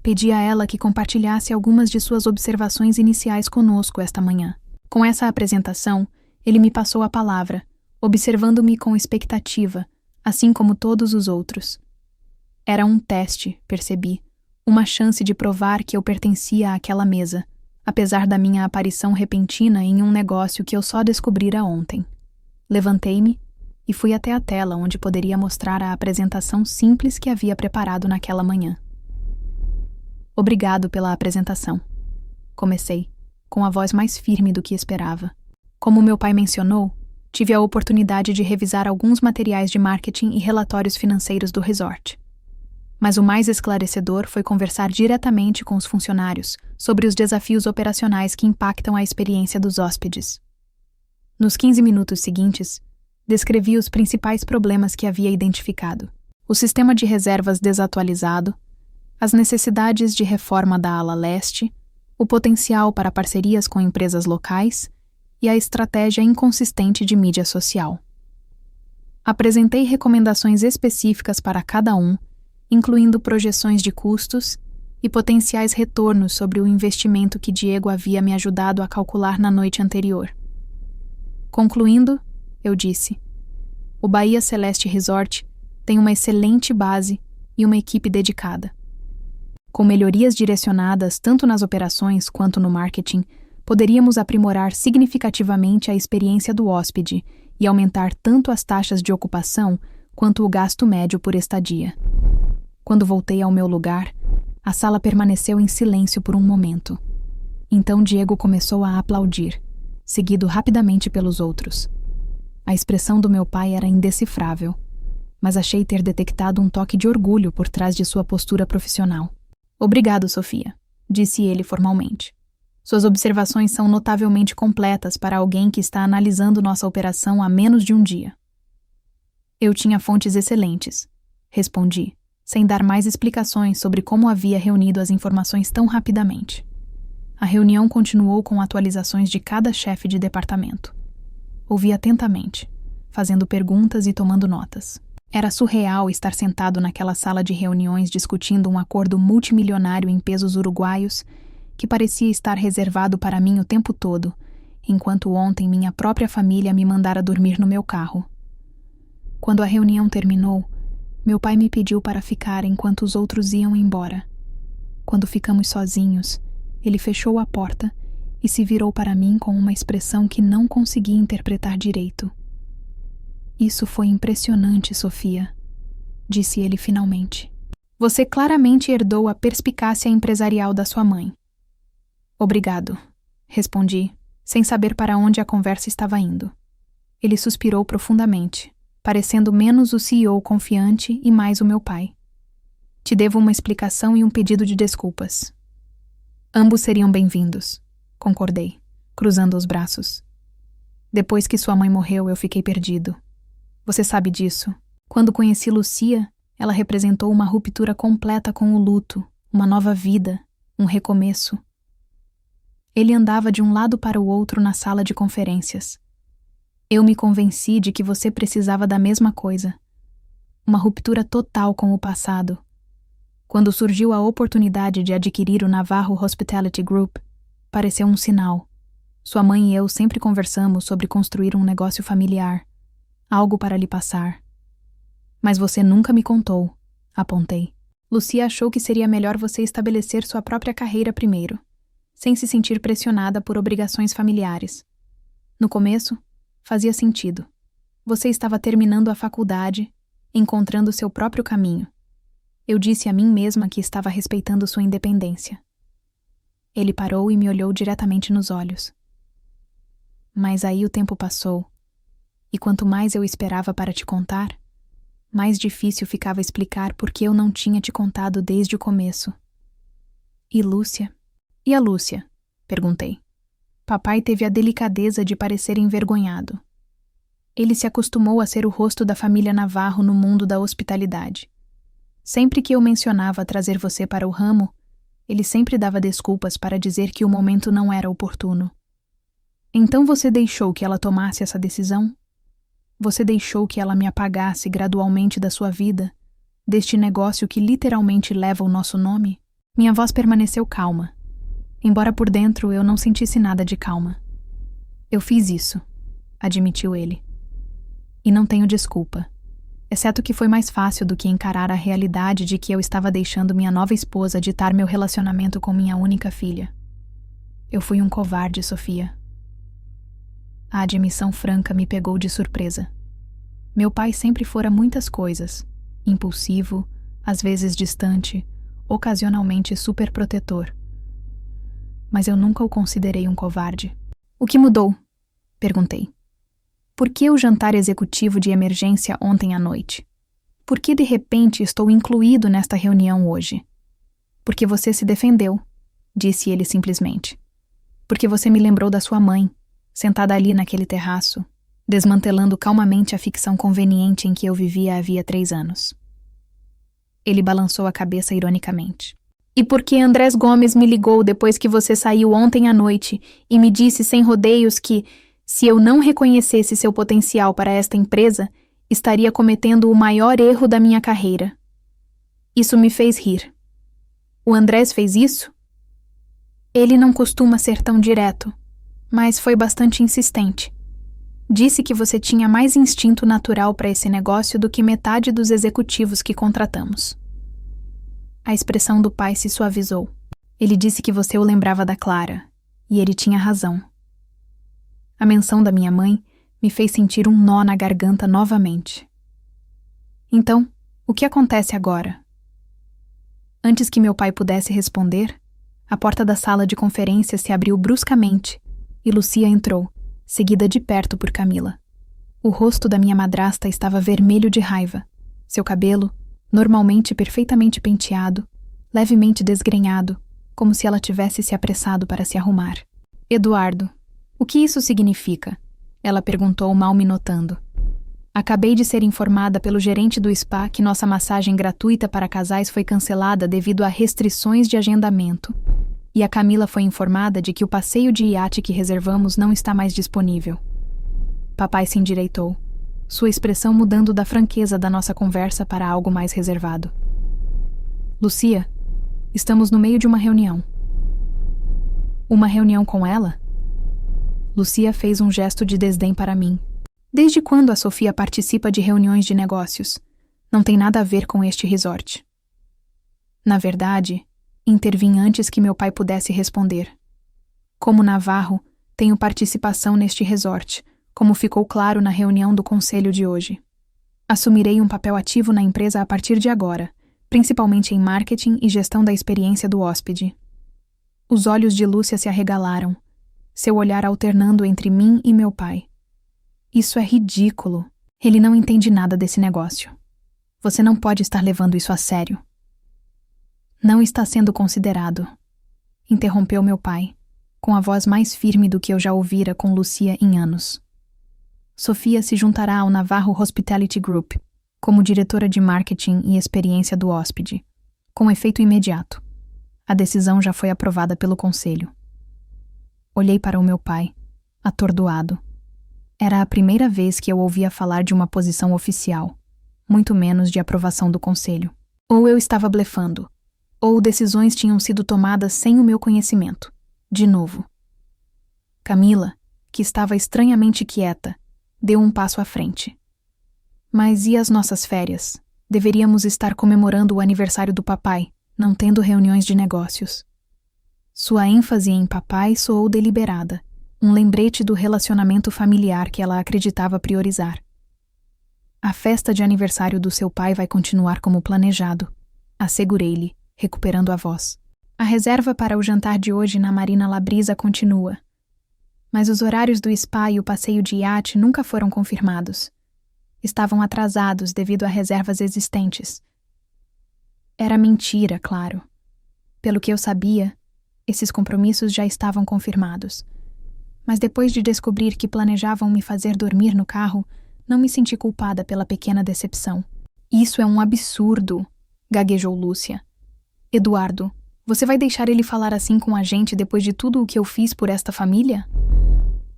Pedi a ela que compartilhasse algumas de suas observações iniciais conosco esta manhã. Com essa apresentação, ele me passou a palavra, observando-me com expectativa, assim como todos os outros. Era um teste, percebi, uma chance de provar que eu pertencia àquela mesa, apesar da minha aparição repentina em um negócio que eu só descobrira ontem. Levantei-me e fui até a tela onde poderia mostrar a apresentação simples que havia preparado naquela manhã. Obrigado pela apresentação. Comecei, com a voz mais firme do que esperava. Como meu pai mencionou, tive a oportunidade de revisar alguns materiais de marketing e relatórios financeiros do resort. Mas o mais esclarecedor foi conversar diretamente com os funcionários sobre os desafios operacionais que impactam a experiência dos hóspedes. Nos 15 minutos seguintes, descrevi os principais problemas que havia identificado: o sistema de reservas desatualizado, as necessidades de reforma da ala leste, o potencial para parcerias com empresas locais e a estratégia inconsistente de mídia social. Apresentei recomendações específicas para cada um, incluindo projeções de custos e potenciais retornos sobre o investimento que Diego havia me ajudado a calcular na noite anterior. Concluindo, eu disse, o Bahia Celeste Resort tem uma excelente base e uma equipe dedicada. Com melhorias direcionadas tanto nas operações quanto no marketing, poderíamos aprimorar significativamente a experiência do hóspede e aumentar tanto as taxas de ocupação quanto o gasto médio por estadia. Quando voltei ao meu lugar, a sala permaneceu em silêncio por um momento. Então Diego começou a aplaudir, seguido rapidamente pelos outros. A expressão do meu pai era indecifrável, mas achei ter detectado um toque de orgulho por trás de sua postura profissional. Obrigado, Sofia, disse ele formalmente. Suas observações são notavelmente completas para alguém que está analisando nossa operação há menos de um dia. Eu tinha fontes excelentes, respondi, sem dar mais explicações sobre como havia reunido as informações tão rapidamente. A reunião continuou com atualizações de cada chefe de departamento. Ouvi atentamente, fazendo perguntas e tomando notas. Era surreal estar sentado naquela sala de reuniões discutindo um acordo multimilionário em pesos uruguaios que parecia estar reservado para mim o tempo todo, enquanto ontem minha própria família me mandara dormir no meu carro. Quando a reunião terminou, meu pai me pediu para ficar enquanto os outros iam embora. Quando ficamos sozinhos, ele fechou a porta e se virou para mim com uma expressão que não consegui interpretar direito. Isso foi impressionante, Sofia, disse ele finalmente. Você claramente herdou a perspicácia empresarial da sua mãe. Obrigado, respondi, sem saber para onde a conversa estava indo. Ele suspirou profundamente, parecendo menos o CEO confiante e mais o meu pai. Te devo uma explicação e um pedido de desculpas. Ambos seriam bem-vindos, concordei, cruzando os braços. Depois que sua mãe morreu, eu fiquei perdido. Você sabe disso. Quando conheci Lucia, ela representou uma ruptura completa com o luto, uma nova vida, um recomeço. Ele andava de um lado para o outro na sala de conferências. Eu me convenci de que você precisava da mesma coisa. Uma ruptura total com o passado. Quando surgiu a oportunidade de adquirir o Navarro Hospitality Group, pareceu um sinal. Sua mãe e eu sempre conversamos sobre construir um negócio familiar, algo para lhe passar. Mas você nunca me contou, apontei. Lucia achou que seria melhor você estabelecer sua própria carreira primeiro, sem se sentir pressionada por obrigações familiares. No começo, fazia sentido. Você estava terminando a faculdade, encontrando seu próprio caminho. Eu disse a mim mesma que estava respeitando sua independência. Ele parou e me olhou diretamente nos olhos. Mas aí o tempo passou, e quanto mais eu esperava para te contar, mais difícil ficava explicar por que eu não tinha te contado desde o começo. E Lúcia? E a Lúcia? Perguntei. Papai teve a delicadeza de parecer envergonhado. Ele se acostumou a ser o rosto da família Navarro no mundo da hospitalidade. Sempre que eu mencionava trazer você para o ramo, ele sempre dava desculpas para dizer que o momento não era oportuno. Então você deixou que ela tomasse essa decisão? Você deixou que ela me apagasse gradualmente da sua vida, deste negócio que literalmente leva o nosso nome? Minha voz permaneceu calma, embora por dentro eu não sentisse nada de calma. Eu fiz isso, admitiu ele. E não tenho desculpa, exceto que foi mais fácil do que encarar a realidade de que eu estava deixando minha nova esposa ditar meu relacionamento com minha única filha. Eu fui um covarde, Sofia. A admissão franca me pegou de surpresa. Meu pai sempre fora muitas coisas, impulsivo, às vezes distante, ocasionalmente superprotetor. Mas eu nunca o considerei um covarde. O que mudou? Perguntei. Por que o jantar executivo de emergência ontem à noite? Por que de repente estou incluído nesta reunião hoje? Porque você se defendeu, disse ele simplesmente. Porque você me lembrou da sua mãe, sentada ali naquele terraço, desmantelando calmamente a ficção conveniente em que eu vivia havia 3 anos. Ele balançou a cabeça ironicamente. E porque Andrés Gomes me ligou depois que você saiu ontem à noite e me disse sem rodeios que, se eu não reconhecesse seu potencial para esta empresa, estaria cometendo o maior erro da minha carreira. Isso me fez rir. O Andrés fez isso? Ele não costuma ser tão direto, mas foi bastante insistente. Disse que você tinha mais instinto natural para esse negócio do que metade dos executivos que contratamos. A expressão do pai se suavizou. Ele disse que você o lembrava da Clara, e ele tinha razão. A menção da minha mãe me fez sentir um nó na garganta novamente. Então, o que acontece agora? Antes que meu pai pudesse responder, a porta da sala de conferência se abriu bruscamente e Lucia entrou, seguida de perto por Camila. O rosto da minha madrasta estava vermelho de raiva. Seu cabelo, normalmente perfeitamente penteado, levemente desgrenhado, como se ela tivesse se apressado para se arrumar. Eduardo, o que isso significa? Ela perguntou, mal me notando. Acabei de ser informada pelo gerente do spa que nossa massagem gratuita para casais foi cancelada devido a restrições de agendamento. E a Camila foi informada de que o passeio de iate que reservamos não está mais disponível. Papai se endireitou, sua expressão mudando da franqueza da nossa conversa para algo mais reservado. Lucia, estamos no meio de uma reunião. Uma reunião com ela? Lucia fez um gesto de desdém para mim. Desde quando a Sofia participa de reuniões de negócios? Não tem nada a ver com este resort. Na verdade, intervim antes que meu pai pudesse responder. Como Navarro, tenho participação neste resort, como ficou claro na reunião do conselho de hoje. Assumirei um papel ativo na empresa a partir de agora, principalmente em marketing e gestão da experiência do hóspede. Os olhos de Lúcia se arregalaram, seu olhar alternando entre mim e meu pai. Isso é ridículo. Ele não entende nada desse negócio. Você não pode estar levando isso a sério. Não está sendo considerado, interrompeu meu pai, com a voz mais firme do que eu já ouvira com Lucia em anos. Sofia se juntará ao Navarro Hospitality Group, como diretora de marketing e experiência do hóspede, com efeito imediato. A decisão já foi aprovada pelo conselho. Olhei para o meu pai, atordoado. Era a primeira vez que eu ouvia falar de uma posição oficial, muito menos de aprovação do conselho. Ou eu estava blefando, ou decisões tinham sido tomadas sem o meu conhecimento. De novo. Camila, que estava estranhamente quieta, deu um passo à frente. Mas e as nossas férias? Deveríamos estar comemorando o aniversário do papai, não tendo reuniões de negócios. Sua ênfase em papai soou deliberada, um lembrete do relacionamento familiar que ela acreditava priorizar. A festa de aniversário do seu pai vai continuar como planejado, assegurei-lhe, recuperando a voz. A reserva para o jantar de hoje na Marina Labrisa continua. Mas os horários do spa e o passeio de iate nunca foram confirmados. Estavam atrasados devido a reservas existentes. Era mentira, claro. Pelo que eu sabia, esses compromissos já estavam confirmados. Mas depois de descobrir que planejavam me fazer dormir no carro, não me senti culpada pela pequena decepção. Isso é um absurdo, gaguejou Lúcia. Eduardo, você vai deixar ele falar assim com a gente depois de tudo o que eu fiz por esta família?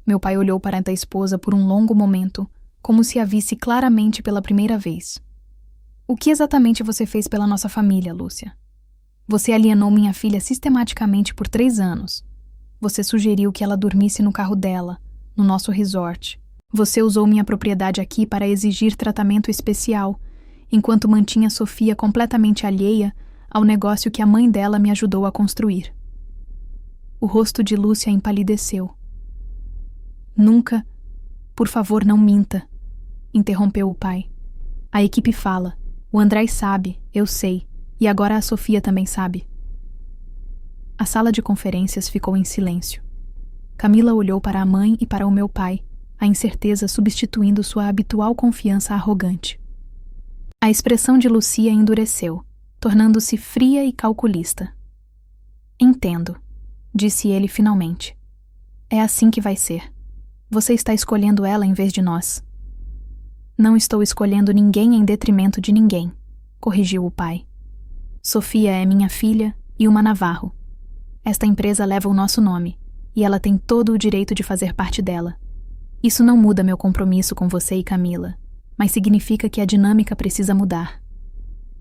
Meu pai olhou para a esposa por um longo momento, como se a visse claramente pela primeira vez. O que exatamente você fez pela nossa família, Lúcia? Você alienou minha filha sistematicamente por 3 anos. Você sugeriu que ela dormisse no carro dela, no nosso resort. Você usou minha propriedade aqui para exigir tratamento especial, enquanto mantinha Sofia completamente alheia ao negócio que a mãe dela me ajudou a construir. O rosto de Lúcia empalideceu. Nunca... Por favor, não minta, interrompeu o pai. A equipe fala. O André sabe, eu sei, e agora a Sofia também sabe. A sala de conferências ficou em silêncio. Camila olhou para a mãe e para o meu pai, a incerteza substituindo sua habitual confiança arrogante. A expressão de Lucia endureceu, tornando-se fria e calculista. Entendo, disse ele finalmente. É assim que vai ser. Você está escolhendo ela em vez de nós. Não estou escolhendo ninguém em detrimento de ninguém, corrigiu o pai. Sofia é minha filha e uma Navarro. Esta empresa leva o nosso nome, e ela tem todo o direito de fazer parte dela. Isso não muda meu compromisso com você e Camila, mas significa que a dinâmica precisa mudar.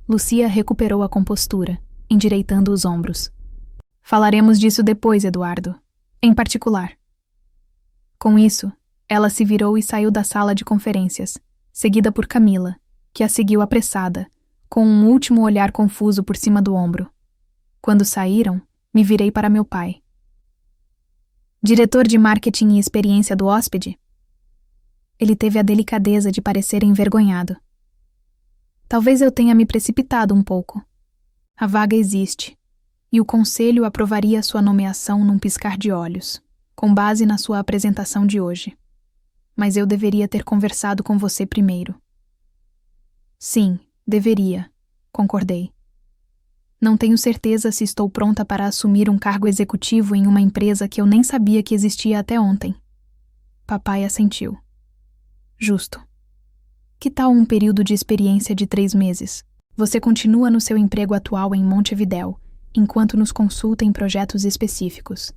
Lucia recuperou a compostura, endireitando os ombros. Falaremos disso depois, Eduardo. Em particular. Com isso, ela se virou e saiu da sala de conferências, seguida por Camila, que a seguiu apressada, com um último olhar confuso por cima do ombro. Quando saíram, me virei para meu pai. Diretor de marketing e experiência do hóspede? Ele teve a delicadeza de parecer envergonhado. Talvez eu tenha me precipitado um pouco. A vaga existe, e o conselho aprovaria sua nomeação num piscar de olhos, com base na sua apresentação de hoje. Mas eu deveria ter conversado com você primeiro. Sim, deveria, concordei. Não tenho certeza se estou pronta para assumir um cargo executivo em uma empresa que eu nem sabia que existia até ontem. Papai assentiu. Justo. Que tal um período de experiência de 3 meses? Você continua no seu emprego atual em Montevidéu, enquanto nos consulta em projetos específicos.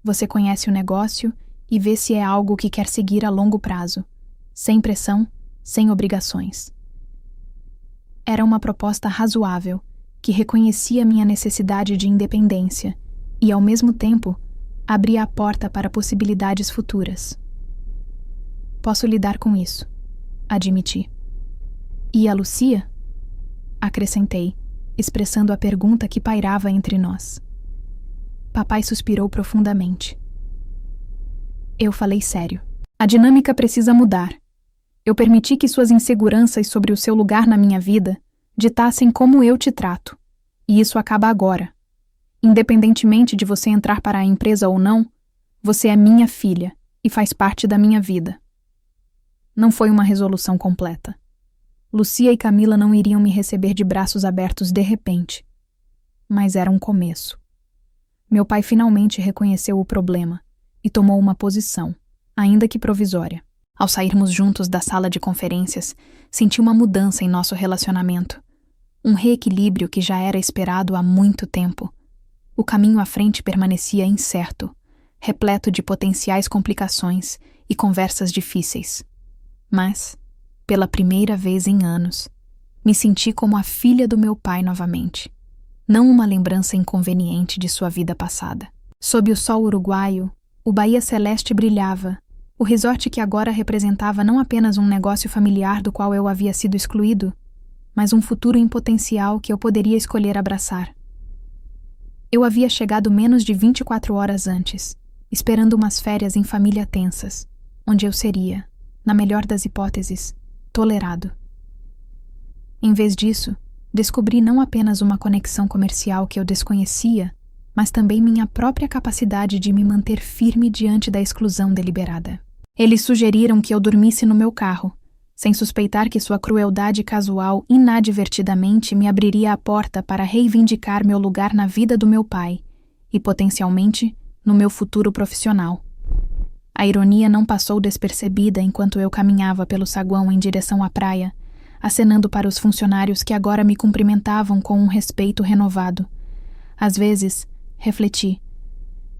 Você conhece o negócio e vê se é algo que quer seguir a longo prazo, sem pressão, sem obrigações. Era uma proposta razoável, que reconhecia minha necessidade de independência e, ao mesmo tempo, abria a porta para possibilidades futuras. Posso lidar com isso, admiti. E a Lucia? Acrescentei, expressando a pergunta que pairava entre nós. Papai suspirou profundamente. Eu falei sério. A dinâmica precisa mudar. Eu permiti que suas inseguranças sobre o seu lugar na minha vida ditassem como eu te trato. E isso acaba agora. Independentemente de você entrar para a empresa ou não, você é minha filha e faz parte da minha vida. Não foi uma resolução completa. Lucia e Camila não iriam me receber de braços abertos de repente. Mas era um começo. Meu pai finalmente reconheceu o problema e tomou uma posição, ainda que provisória. Ao sairmos juntos da sala de conferências, senti uma mudança em nosso relacionamento. Um reequilíbrio que já era esperado há muito tempo. O caminho à frente permanecia incerto, repleto de potenciais complicações e conversas difíceis. Mas, pela primeira vez em anos, me senti como a filha do meu pai novamente, não uma lembrança inconveniente de sua vida passada. Sob o sol uruguaio, o Bahia Celeste brilhava, o resort que agora representava não apenas um negócio familiar do qual eu havia sido excluído, mas um futuro em potencial que eu poderia escolher abraçar. Eu havia chegado menos de 24 horas antes, esperando umas férias em família tensas, onde eu seria, na melhor das hipóteses, tolerado. Em vez disso, descobri não apenas uma conexão comercial que eu desconhecia, mas também minha própria capacidade de me manter firme diante da exclusão deliberada. Eles sugeriram que eu dormisse no meu carro, sem suspeitar que sua crueldade casual inadvertidamente me abriria a porta para reivindicar meu lugar na vida do meu pai e, potencialmente, no meu futuro profissional. A ironia não passou despercebida enquanto eu caminhava pelo saguão em direção à praia, acenando para os funcionários que agora me cumprimentavam com um respeito renovado. Às vezes, refleti.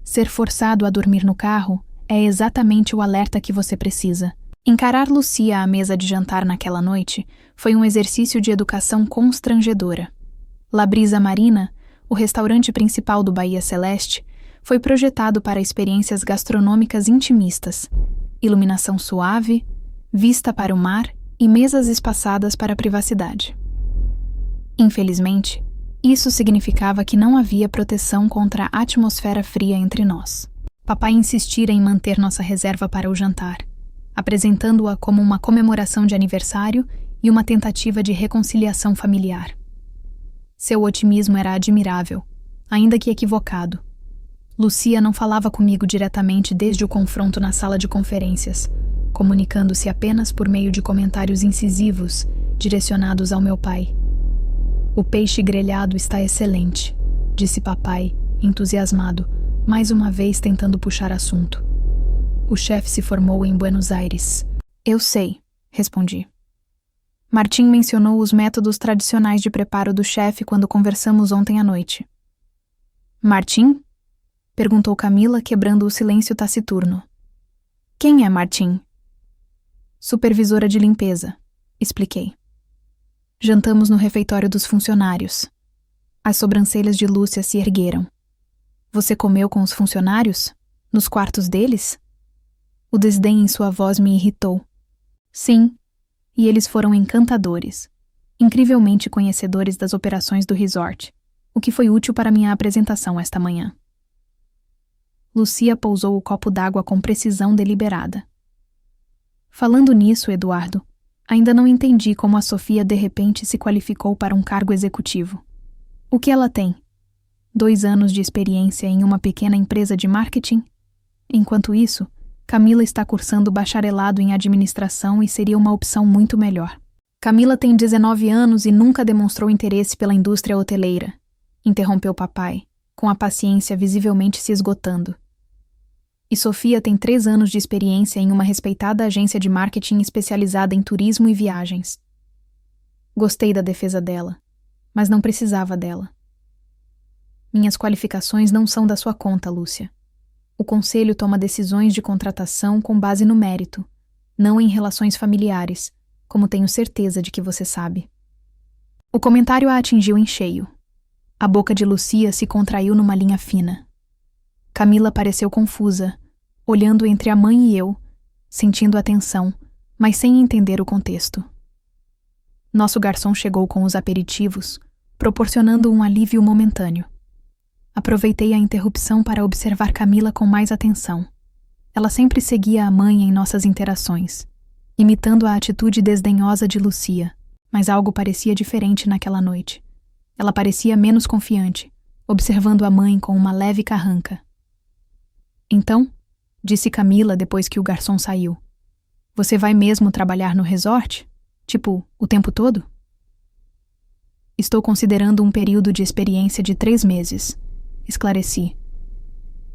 Ser forçado a dormir no carro é exatamente o alerta que você precisa. Encarar Lucia à mesa de jantar naquela noite foi um exercício de educação constrangedora. La Brisa Marina, o restaurante principal do Bahia Celeste, foi projetado para experiências gastronômicas intimistas, iluminação suave, vista para o mar e mesas espaçadas para a privacidade. Infelizmente, isso significava que não havia proteção contra a atmosfera fria entre nós. Papai insistira em manter nossa reserva para o jantar, apresentando-a como uma comemoração de aniversário e uma tentativa de reconciliação familiar. Seu otimismo era admirável, ainda que equivocado. Lucia não falava comigo diretamente desde o confronto na sala de conferências, comunicando-se apenas por meio de comentários incisivos direcionados ao meu pai. O peixe grelhado está excelente, disse papai, entusiasmado, mais uma vez tentando puxar assunto. O chefe se formou em Buenos Aires. Eu sei, respondi. Martim mencionou os métodos tradicionais de preparo do chefe quando conversamos ontem à noite. Martim? Perguntou Camila, quebrando o silêncio taciturno. Quem é Martim? Supervisora de limpeza, expliquei. Jantamos no refeitório dos funcionários. As sobrancelhas de Lúcia se ergueram. Você comeu com os funcionários? Nos quartos deles? O desdém em sua voz me irritou. Sim, e eles foram encantadores, incrivelmente conhecedores das operações do resort, o que foi útil para minha apresentação esta manhã. Lucia pousou o copo d'água com precisão deliberada. Falando nisso, Eduardo, ainda não entendi como a Sofia de repente se qualificou para um cargo executivo. O que ela tem? 2 anos de experiência em uma pequena empresa de marketing? Enquanto isso, Camila está cursando bacharelado em administração e seria uma opção muito melhor. Camila tem 19 anos e nunca demonstrou interesse pela indústria hoteleira. interrompeu papai, com a paciência visivelmente se esgotando. E Sofia tem 3 anos de experiência em uma respeitada agência de marketing especializada em turismo e viagens. Gostei da defesa dela, mas não precisava dela. Minhas qualificações não são da sua conta, Lúcia. O conselho toma decisões de contratação com base no mérito, não em relações familiares, como tenho certeza de que você sabe. O comentário a atingiu em cheio. A boca de Lucia se contraiu numa linha fina. Camila pareceu confusa, olhando entre a mãe e eu, sentindo a tensão, mas sem entender o contexto. Nosso garçom chegou com os aperitivos, proporcionando um alívio momentâneo. Aproveitei a interrupção para observar Camila com mais atenção. Ela sempre seguia a mãe em nossas interações, imitando a atitude desdenhosa de Lucia, mas algo parecia diferente naquela noite. Ela parecia menos confiante, observando a mãe com uma leve carranca. Então, disse Camila depois que o garçom saiu, você vai mesmo trabalhar no resort? Tipo, o tempo todo? Estou considerando um período de experiência de 3 meses, esclareci.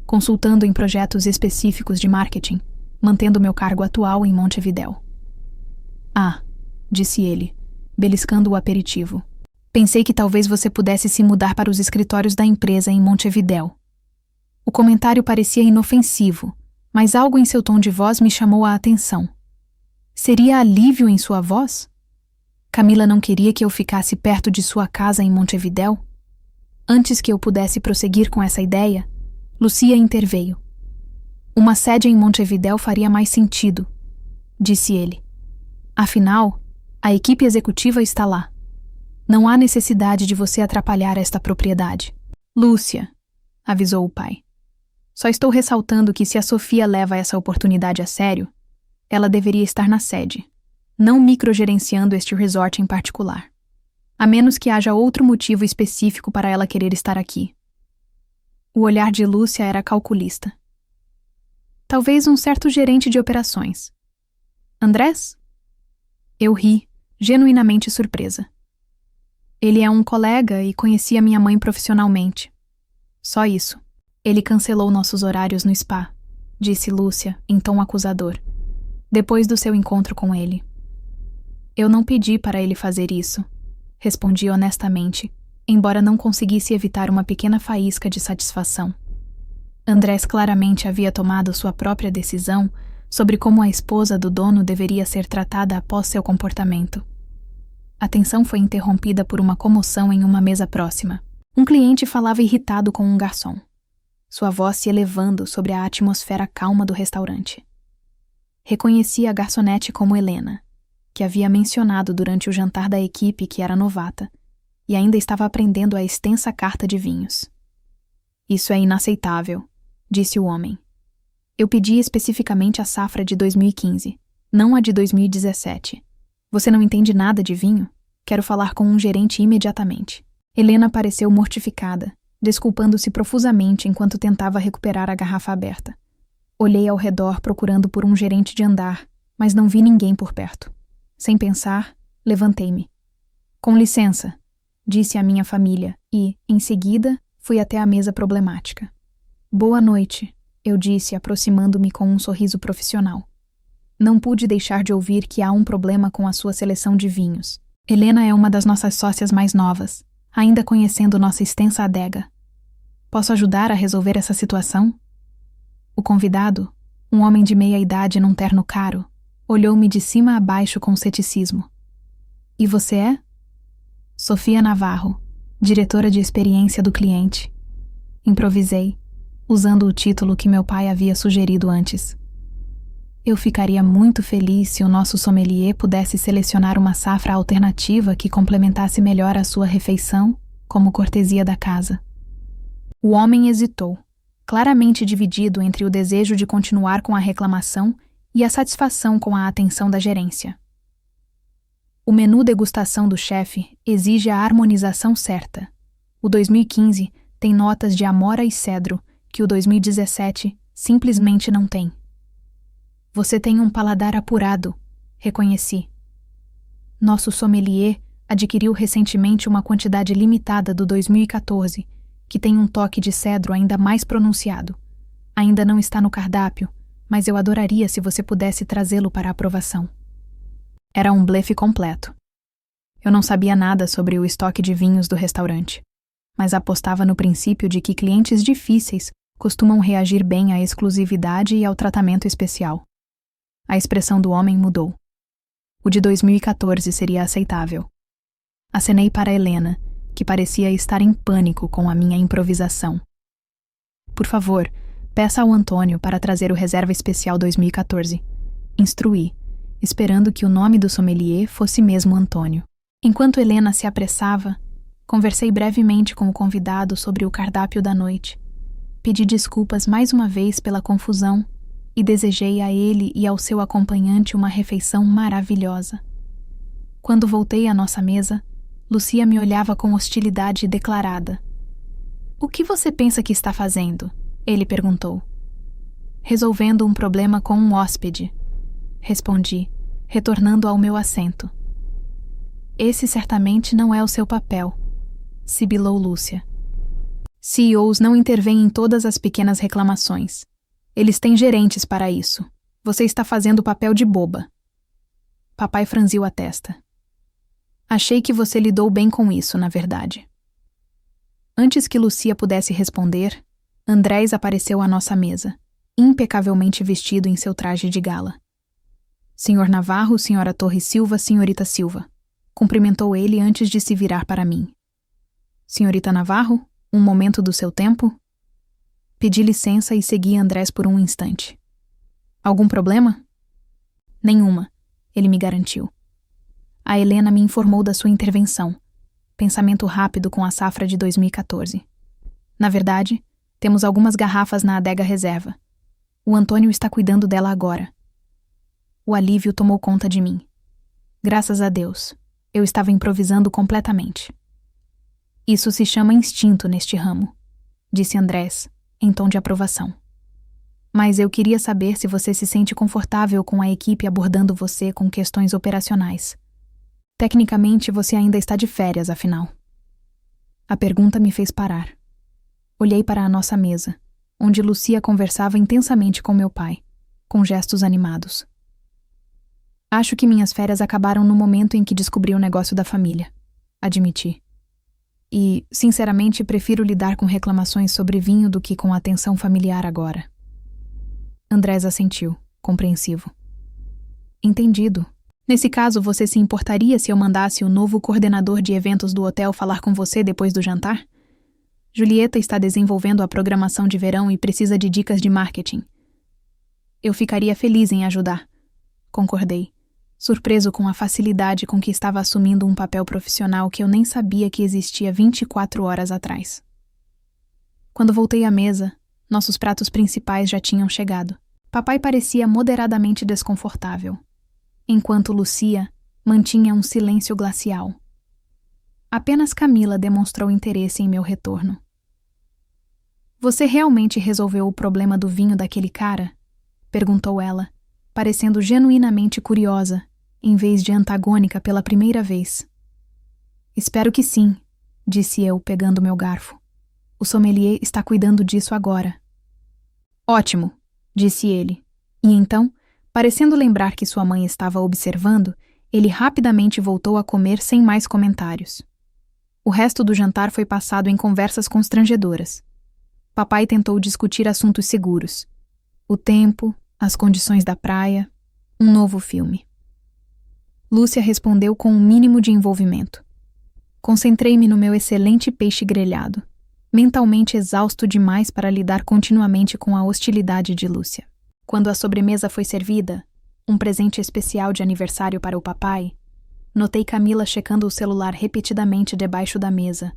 Consultando em projetos específicos de marketing, mantendo meu cargo atual em Montevidéu. Ah, disse ele, beliscando o aperitivo. Pensei que talvez você pudesse se mudar para os escritórios da empresa em Montevidéu. O comentário parecia inofensivo, mas algo em seu tom de voz me chamou a atenção. Seria alívio em sua voz? Camila não queria que eu ficasse perto de sua casa em Montevidéu? Antes que eu pudesse prosseguir com essa ideia, Lucia interveio. Uma sede em Montevidéu faria mais sentido, disse ele. Afinal, a equipe executiva está lá. Não há necessidade de você atrapalhar esta propriedade. Lúcia, avisou o pai. Só estou ressaltando que se a Sofia leva essa oportunidade a sério, ela deveria estar na sede, não microgerenciando este resort em particular. A menos que haja outro motivo específico para ela querer estar aqui. O olhar de Lúcia era calculista. Talvez um certo gerente de operações. Andrés? Eu ri, genuinamente surpresa. Ele é um colega e conhecia minha mãe profissionalmente. Só isso. Ele cancelou nossos horários no spa, disse Lúcia, em tom acusador, depois do seu encontro com ele. Eu não pedi para ele fazer isso, respondi honestamente, embora não conseguisse evitar uma pequena faísca de satisfação. Andrés claramente havia tomado sua própria decisão sobre como a esposa do dono deveria ser tratada após seu comportamento. A tensão foi interrompida por uma comoção em uma mesa próxima. Um cliente falava irritado com um garçom, sua voz se elevando sobre a atmosfera calma do restaurante. Reconheci a garçonete como Helena, que havia mencionado durante o jantar da equipe que era novata e ainda estava aprendendo a extensa carta de vinhos. Isso é inaceitável, disse o homem. Eu pedi especificamente a safra de 2015, não a de 2017. Você não entende nada de vinho? Quero falar com um gerente imediatamente. Helena pareceu mortificada, desculpando-se profusamente enquanto tentava recuperar a garrafa aberta. Olhei ao redor procurando por um gerente de andar, mas não vi ninguém por perto. Sem pensar, levantei-me. Com licença, disse à minha família e, em seguida, fui até a mesa problemática. Boa noite, eu disse, aproximando-me com um sorriso profissional. Não pude deixar de ouvir que há um problema com a sua seleção de vinhos. Helena é uma das nossas sócias mais novas, ainda conhecendo nossa extensa adega. Posso ajudar a resolver essa situação? O convidado, um homem de meia idade num terno caro, olhou-me de cima a baixo com ceticismo. E você é? Sofia Navarro, diretora de experiência do cliente. Improvisei, usando o título que meu pai havia sugerido antes. Eu ficaria muito feliz se o nosso sommelier pudesse selecionar uma safra alternativa que complementasse melhor a sua refeição, como cortesia da casa. O homem hesitou, claramente dividido entre o desejo de continuar com a reclamação e a satisfação com a atenção da gerência. O menu degustação do chefe exige a harmonização certa. O 2015 tem notas de amora e cedro que o 2017 simplesmente não tem. Você tem um paladar apurado, reconheci. Nosso sommelier Adquiriu recentemente uma quantidade limitada do 2014, que tem um toque de cedro ainda mais pronunciado. Ainda não está no cardápio, mas eu adoraria se você pudesse trazê-lo para aprovação. Era um blefe completo. Eu não sabia nada sobre o estoque de vinhos do restaurante, mas apostava no princípio de que clientes difíceis costumam reagir bem à exclusividade e ao tratamento especial. A expressão do homem mudou. O de 2014 seria aceitável. Acenei para Helena, que parecia estar em pânico com a minha improvisação. Por favor, peça ao Antônio para trazer o reserva especial 2014. Instruí, esperando que o nome do sommelier fosse mesmo Antônio. Enquanto Helena se apressava, conversei brevemente com o convidado sobre o cardápio da noite. Pedi desculpas mais uma vez pela confusão e desejei a ele e ao seu acompanhante uma refeição maravilhosa. Quando voltei à nossa mesa, Lucia me olhava com hostilidade declarada. "O que você pensa que está fazendo?" ele perguntou. "Resolvendo um problema com um hóspede", respondi, retornando ao meu assento. "Esse certamente não é o seu papel", sibilou Lúcia. "CEOs não intervêm em todas as pequenas reclamações. Eles têm gerentes para isso. Você está fazendo o papel de boba." Papai franziu a testa. "Achei que você lidou bem com isso, na verdade." Antes que Lucia pudesse responder, Andrés apareceu à nossa mesa, impecavelmente vestido em seu traje de gala. "Senhor Navarro, senhora Torres Silva, senhorita Silva." Cumprimentou ele antes de se virar para mim. "Senhorita Navarro, um momento do seu tempo?" Pedi licença e segui Andrés por um instante. "Algum problema?" "Nenhuma", ele me garantiu. A Helena me informou da sua intervenção. Pensamento rápido com a safra de 2014. "Na verdade, temos algumas garrafas na adega reserva. O Antônio está cuidando dela agora." O alívio tomou conta de mim. Graças a Deus, eu estava improvisando completamente. "Isso se chama instinto neste ramo", disse Andrés, em tom de aprovação. "Mas eu queria saber se você se sente confortável com a equipe abordando você com questões operacionais. Tecnicamente, você ainda está de férias, afinal." A pergunta me fez parar. Olhei para a nossa mesa, onde Lucia conversava intensamente com meu pai, com gestos animados. "Acho que minhas férias acabaram no momento em que descobri o negócio da família", admiti. "E, sinceramente, prefiro lidar com reclamações sobre vinho do que com atenção familiar agora." Andrés assentiu, compreensivo. "Entendido. Nesse caso, você se importaria se eu mandasse o novo coordenador de eventos do hotel falar com você depois do jantar? Julieta está desenvolvendo a programação de verão e precisa de dicas de marketing." "Eu ficaria feliz em ajudar", concordei, surpreso com a facilidade com que estava assumindo um papel profissional que eu nem sabia que existia 24 horas atrás. Quando voltei à mesa, nossos pratos principais já tinham chegado. Papai parecia moderadamente desconfortável, enquanto Lucia mantinha um silêncio glacial. Apenas Camila demonstrou interesse em meu retorno. "Você realmente resolveu o problema do vinho daquele cara?" perguntou ela, parecendo genuinamente curiosa, em vez de antagônica pela primeira vez. "Espero que sim", disse eu, pegando meu garfo. "O sommelier está cuidando disso agora." "Ótimo", disse ele. E então, parecendo lembrar que sua mãe estava observando, ele rapidamente voltou a comer sem mais comentários. O resto do jantar foi passado em conversas constrangedoras. Papai tentou discutir assuntos seguros. O tempo, as condições da praia, um novo filme. Lúcia respondeu com um mínimo de envolvimento. Concentrei-me no meu excelente peixe grelhado, mentalmente exausto demais para lidar continuamente com a hostilidade de Lúcia. Quando a sobremesa foi servida, um presente especial de aniversário para o papai, notei Camila checando o celular repetidamente debaixo da mesa,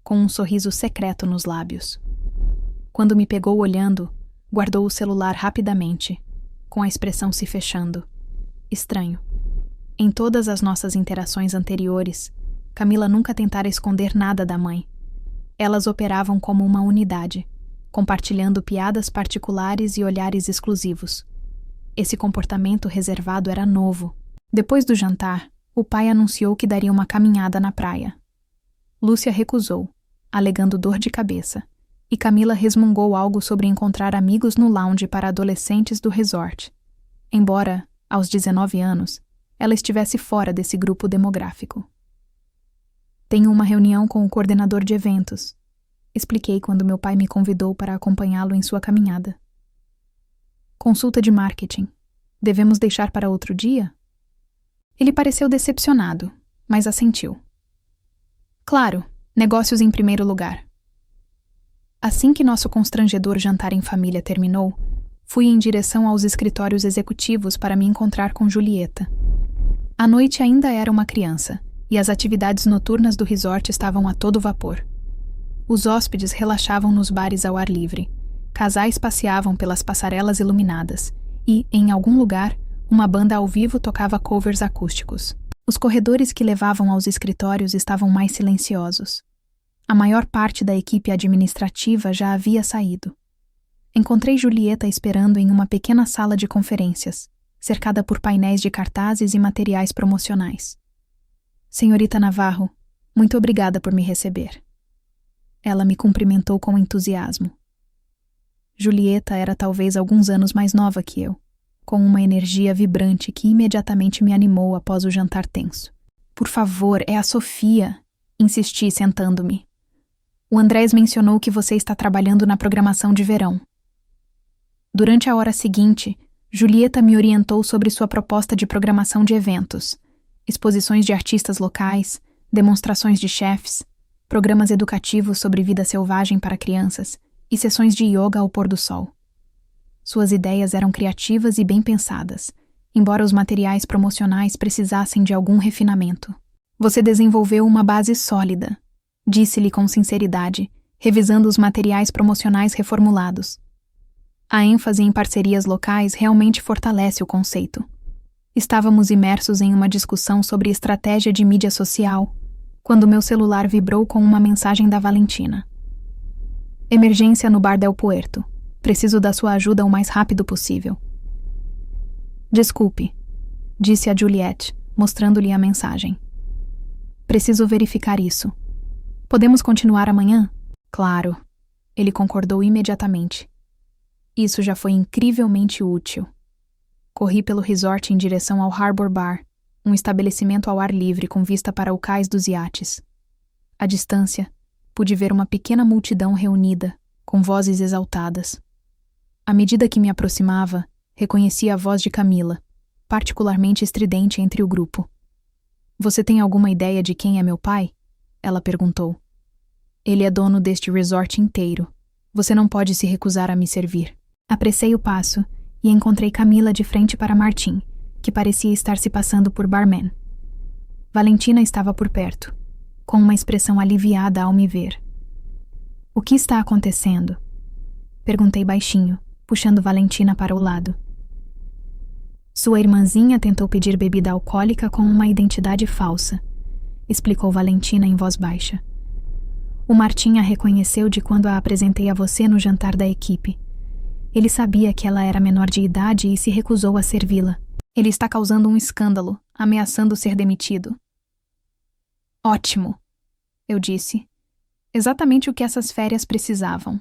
com um sorriso secreto nos lábios. Quando me pegou olhando, guardou o celular rapidamente, com a expressão se fechando. Estranho. Em todas as nossas interações anteriores, Camila nunca tentara esconder nada da mãe. Elas operavam como uma unidade, compartilhando piadas particulares e olhares exclusivos. Esse comportamento reservado era novo. Depois do jantar, O pai anunciou que daria uma caminhada na praia. Lúcia recusou, alegando dor de cabeça, e Camila resmungou algo sobre encontrar amigos no lounge para adolescentes do resort, embora, aos 19 anos, ela estivesse fora desse grupo demográfico. Tenho uma reunião com o coordenador de eventos, expliquei quando meu pai me convidou para acompanhá-lo em sua caminhada. Consulta de marketing. Devemos deixar para outro dia? Ele pareceu decepcionado, mas assentiu. Claro, negócios em primeiro lugar. Assim que nosso constrangedor jantar em família terminou, fui em direção aos escritórios executivos para me encontrar com Julieta. A noite ainda era uma criança, e as atividades noturnas do resort estavam a todo vapor. Os hóspedes relaxavam nos bares ao ar livre, casais passeavam pelas passarelas iluminadas e, em algum lugar, uma banda ao vivo tocava covers acústicos. Os corredores que levavam aos escritórios estavam mais silenciosos. A maior parte da equipe administrativa já havia saído. Encontrei Julieta esperando em uma pequena sala de conferências, cercada por painéis de cartazes e materiais promocionais. Senhorita Navarro, muito obrigada por me receber. Ela me cumprimentou com entusiasmo. Julieta era talvez alguns anos mais nova que eu, com uma energia vibrante que imediatamente me animou após o jantar tenso. Por favor, é a Sofia, insisti sentando-me. O Andrés mencionou que você está trabalhando na programação de verão. Durante a hora seguinte, Julieta me orientou sobre sua proposta de programação de eventos, exposições de artistas locais, demonstrações de chefs, programas educativos sobre vida selvagem para crianças e sessões de yoga ao pôr do sol. Suas ideias eram criativas e bem pensadas, embora os materiais promocionais precisassem de algum refinamento. Você desenvolveu uma base sólida, disse-lhe com sinceridade, revisando os materiais promocionais reformulados. A ênfase em parcerias locais realmente fortalece o conceito. Estávamos imersos em uma discussão sobre estratégia de mídia social, quando meu celular vibrou com uma mensagem da Valentina. Emergência no Bar del Puerto. Preciso da sua ajuda o mais rápido possível. Desculpe, disse a Juliette, mostrando-lhe a mensagem. Preciso verificar isso. Podemos continuar amanhã? Claro. Ele concordou imediatamente. Isso já foi incrivelmente útil. Corri pelo resort em direção ao Harbor Bar, um estabelecimento ao ar livre com vista para o cais dos iates. À distância, pude ver uma pequena multidão reunida, com vozes exaltadas. À medida que me aproximava, reconhecia a voz de Camila, particularmente estridente entre o grupo. Você tem alguma ideia de quem é meu pai? Ela perguntou. Ele é dono deste resort inteiro. Você não pode se recusar a me servir. Apressei o passo e encontrei Camila de frente para Martim, que parecia estar se passando por barman. Valentina estava por perto, com uma expressão aliviada ao me ver. O que está acontecendo? Perguntei baixinho, puxando Valentina para o lado. Sua irmãzinha tentou pedir bebida alcoólica com uma identidade falsa, explicou Valentina em voz baixa. O Martim a reconheceu de quando a apresentei a você no jantar da equipe. Ele sabia que ela era menor de idade e se recusou a servi-la. Ele está causando um escândalo, ameaçando ser demitido. Ótimo, eu disse. Exatamente o que essas férias precisavam.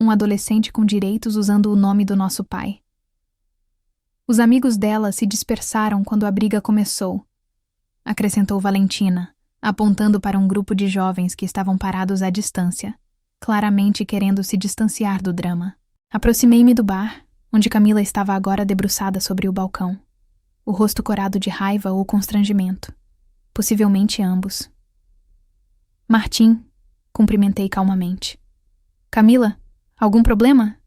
Um adolescente com direitos usando o nome do nosso pai. Os amigos dela se dispersaram quando a briga começou, acrescentou Valentina, apontando para um grupo de jovens que estavam parados à distância, claramente querendo se distanciar do drama. Aproximei-me do bar, onde Camila estava agora debruçada sobre o balcão, o rosto corado de raiva ou constrangimento, possivelmente ambos. Martim, cumprimentei calmamente. Camila, algum problema?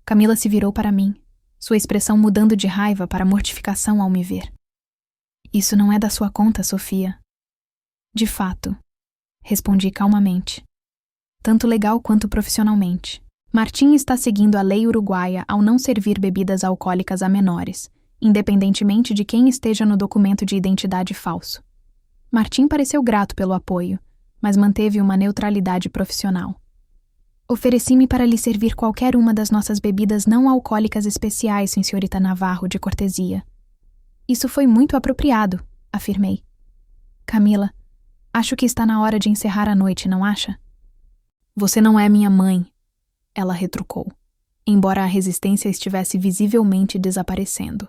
Camila se virou para mim, sua expressão mudando de raiva para mortificação ao me ver. Isso não é da sua conta, Sofia. De fato, respondi calmamente. Tanto legal quanto profissionalmente. Martim está seguindo a lei uruguaia ao não servir bebidas alcoólicas a menores, independentemente de quem esteja no documento de identidade falso. Martim pareceu grato pelo apoio, mas manteve uma neutralidade profissional. Ofereci-me para lhe servir qualquer uma das nossas bebidas não alcoólicas especiais, senhorita Navarro, de cortesia. Isso foi muito apropriado, afirmei. Camila, acho que está na hora de encerrar a noite, não acha? Você não é minha mãe, ela retrucou, embora a resistência estivesse visivelmente desaparecendo.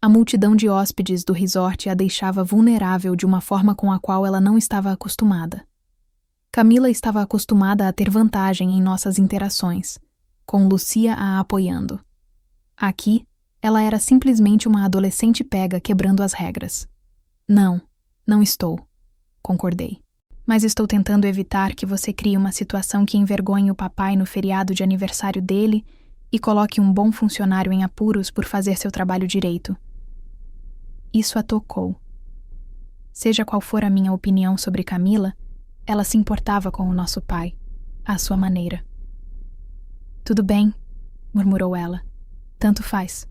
A multidão de hóspedes do resort a deixava vulnerável de uma forma com a qual ela não estava acostumada. Camila estava acostumada a ter vantagem em nossas interações, com Lucia a apoiando. Aqui, ela era simplesmente uma adolescente pega quebrando as regras. Não estou, concordei. Mas estou tentando evitar que você crie uma situação que envergonhe o papai no feriado de aniversário dele e coloque um bom funcionário em apuros por fazer seu trabalho direito. Isso a tocou. Seja qual for a minha opinião sobre Camila, ela se importava com o nosso pai, à sua maneira. Tudo bem, murmurou ela. Tanto faz.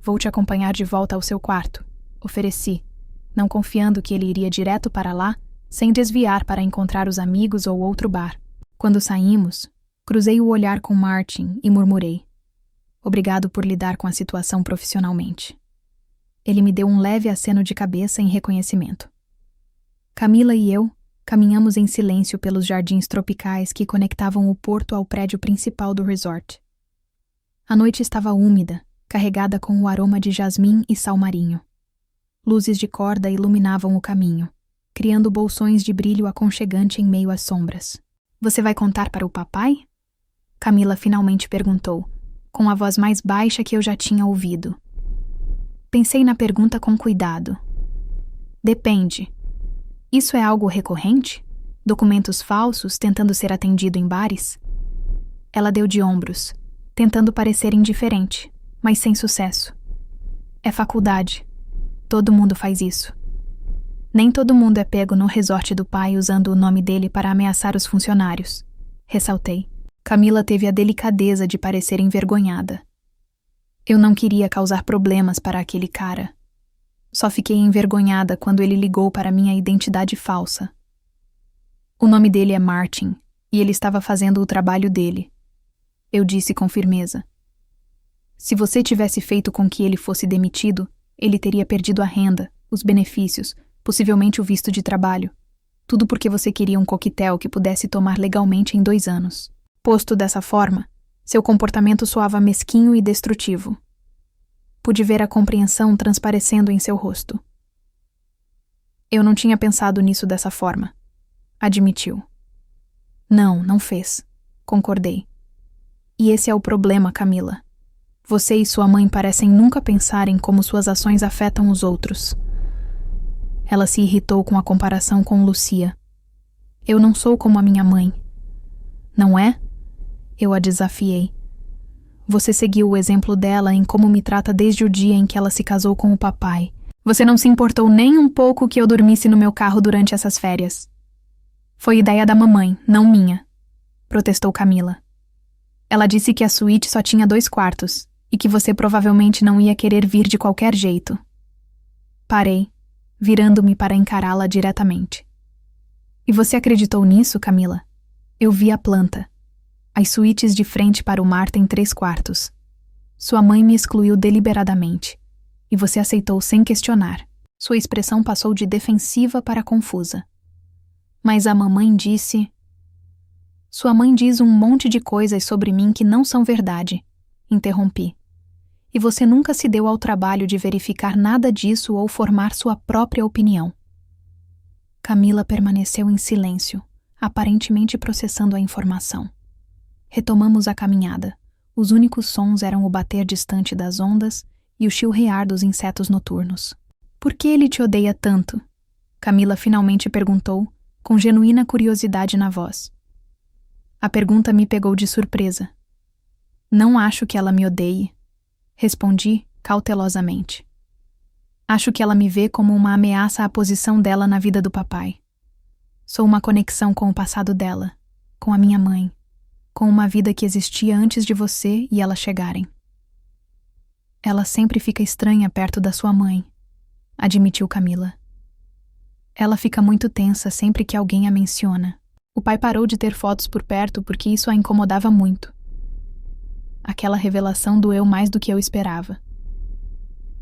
Vou te acompanhar de volta ao seu quarto, ofereci, não confiando que ele iria direto para lá, sem desviar para encontrar os amigos ou outro bar. Quando saímos, cruzei o olhar com Martin e murmurei. Obrigado por lidar com a situação profissionalmente. Ele me deu um leve aceno de cabeça em reconhecimento. Camila e eu caminhamos em silêncio pelos jardins tropicais que conectavam o porto ao prédio principal do resort. A noite estava úmida, carregada com o aroma de jasmim e sal marinho. Luzes de corda iluminavam o caminho, criando bolsões de brilho aconchegante em meio às sombras. Você vai contar para o papai? Camila finalmente perguntou, com a voz mais baixa que eu já tinha ouvido. Pensei na pergunta com cuidado. Depende. Isso é algo recorrente? Documentos falsos tentando ser atendido em bares? Ela deu de ombros, tentando parecer indiferente, mas sem sucesso. É faculdade. Todo mundo faz isso. Nem todo mundo é pego no resort do pai usando o nome dele para ameaçar os funcionários, ressaltei. Camila teve a delicadeza de parecer envergonhada. Eu não queria causar problemas para aquele cara. Só fiquei envergonhada quando ele ligou para minha identidade falsa. O nome dele é Martin, e ele estava fazendo o trabalho dele. Eu disse com firmeza. Se você tivesse feito com que ele fosse demitido, ele teria perdido a renda, os benefícios, possivelmente o visto de trabalho. Tudo porque você queria um coquetel que pudesse tomar legalmente em 2 anos. Posto dessa forma, seu comportamento soava mesquinho e destrutivo. Pude ver a compreensão transparecendo em seu rosto. Eu não tinha pensado nisso dessa forma, admitiu. Não fez, concordei. E esse é o problema, Camila. Você e sua mãe parecem nunca pensar em como suas ações afetam os outros. Ela se irritou com a comparação com Lucia. Eu não sou como a minha mãe. Não é? Eu a desafiei. Você seguiu o exemplo dela em como me trata desde o dia em que ela se casou com o papai. Você não se importou nem um pouco que eu dormisse no meu carro durante essas férias. Foi ideia da mamãe, não minha, protestou Camila. Ela disse que a suíte só tinha 2 quartos e que você provavelmente não ia querer vir de qualquer jeito. Parei, virando-me para encará-la diretamente. E você acreditou nisso, Camila? Eu vi a planta. As suítes de frente para o mar têm 3 quartos. Sua mãe me excluiu deliberadamente, e você aceitou sem questionar. Sua expressão passou de defensiva para confusa. Mas a mamãe disse... Sua mãe diz um monte de coisas sobre mim que não são verdade, interrompi. E você nunca se deu ao trabalho de verificar nada disso ou formar sua própria opinião. Camila permaneceu em silêncio, aparentemente processando a informação. Retomamos a caminhada. Os únicos sons eram o bater distante das ondas e o chilrear dos insetos noturnos. Por que ele te odeia tanto? Camila finalmente perguntou, com genuína curiosidade na voz. A pergunta me pegou de surpresa. Não acho que ela me odeie, respondi cautelosamente. Acho que ela me vê como uma ameaça à posição dela na vida do papai. Sou uma conexão com o passado dela, com a minha mãe, com uma vida que existia antes de você e ela chegarem. Ela sempre fica estranha perto da sua mãe, admitiu Camila. Ela fica muito tensa sempre que alguém a menciona. O pai parou de ter fotos por perto porque isso a incomodava muito. Aquela revelação doeu mais do que eu esperava.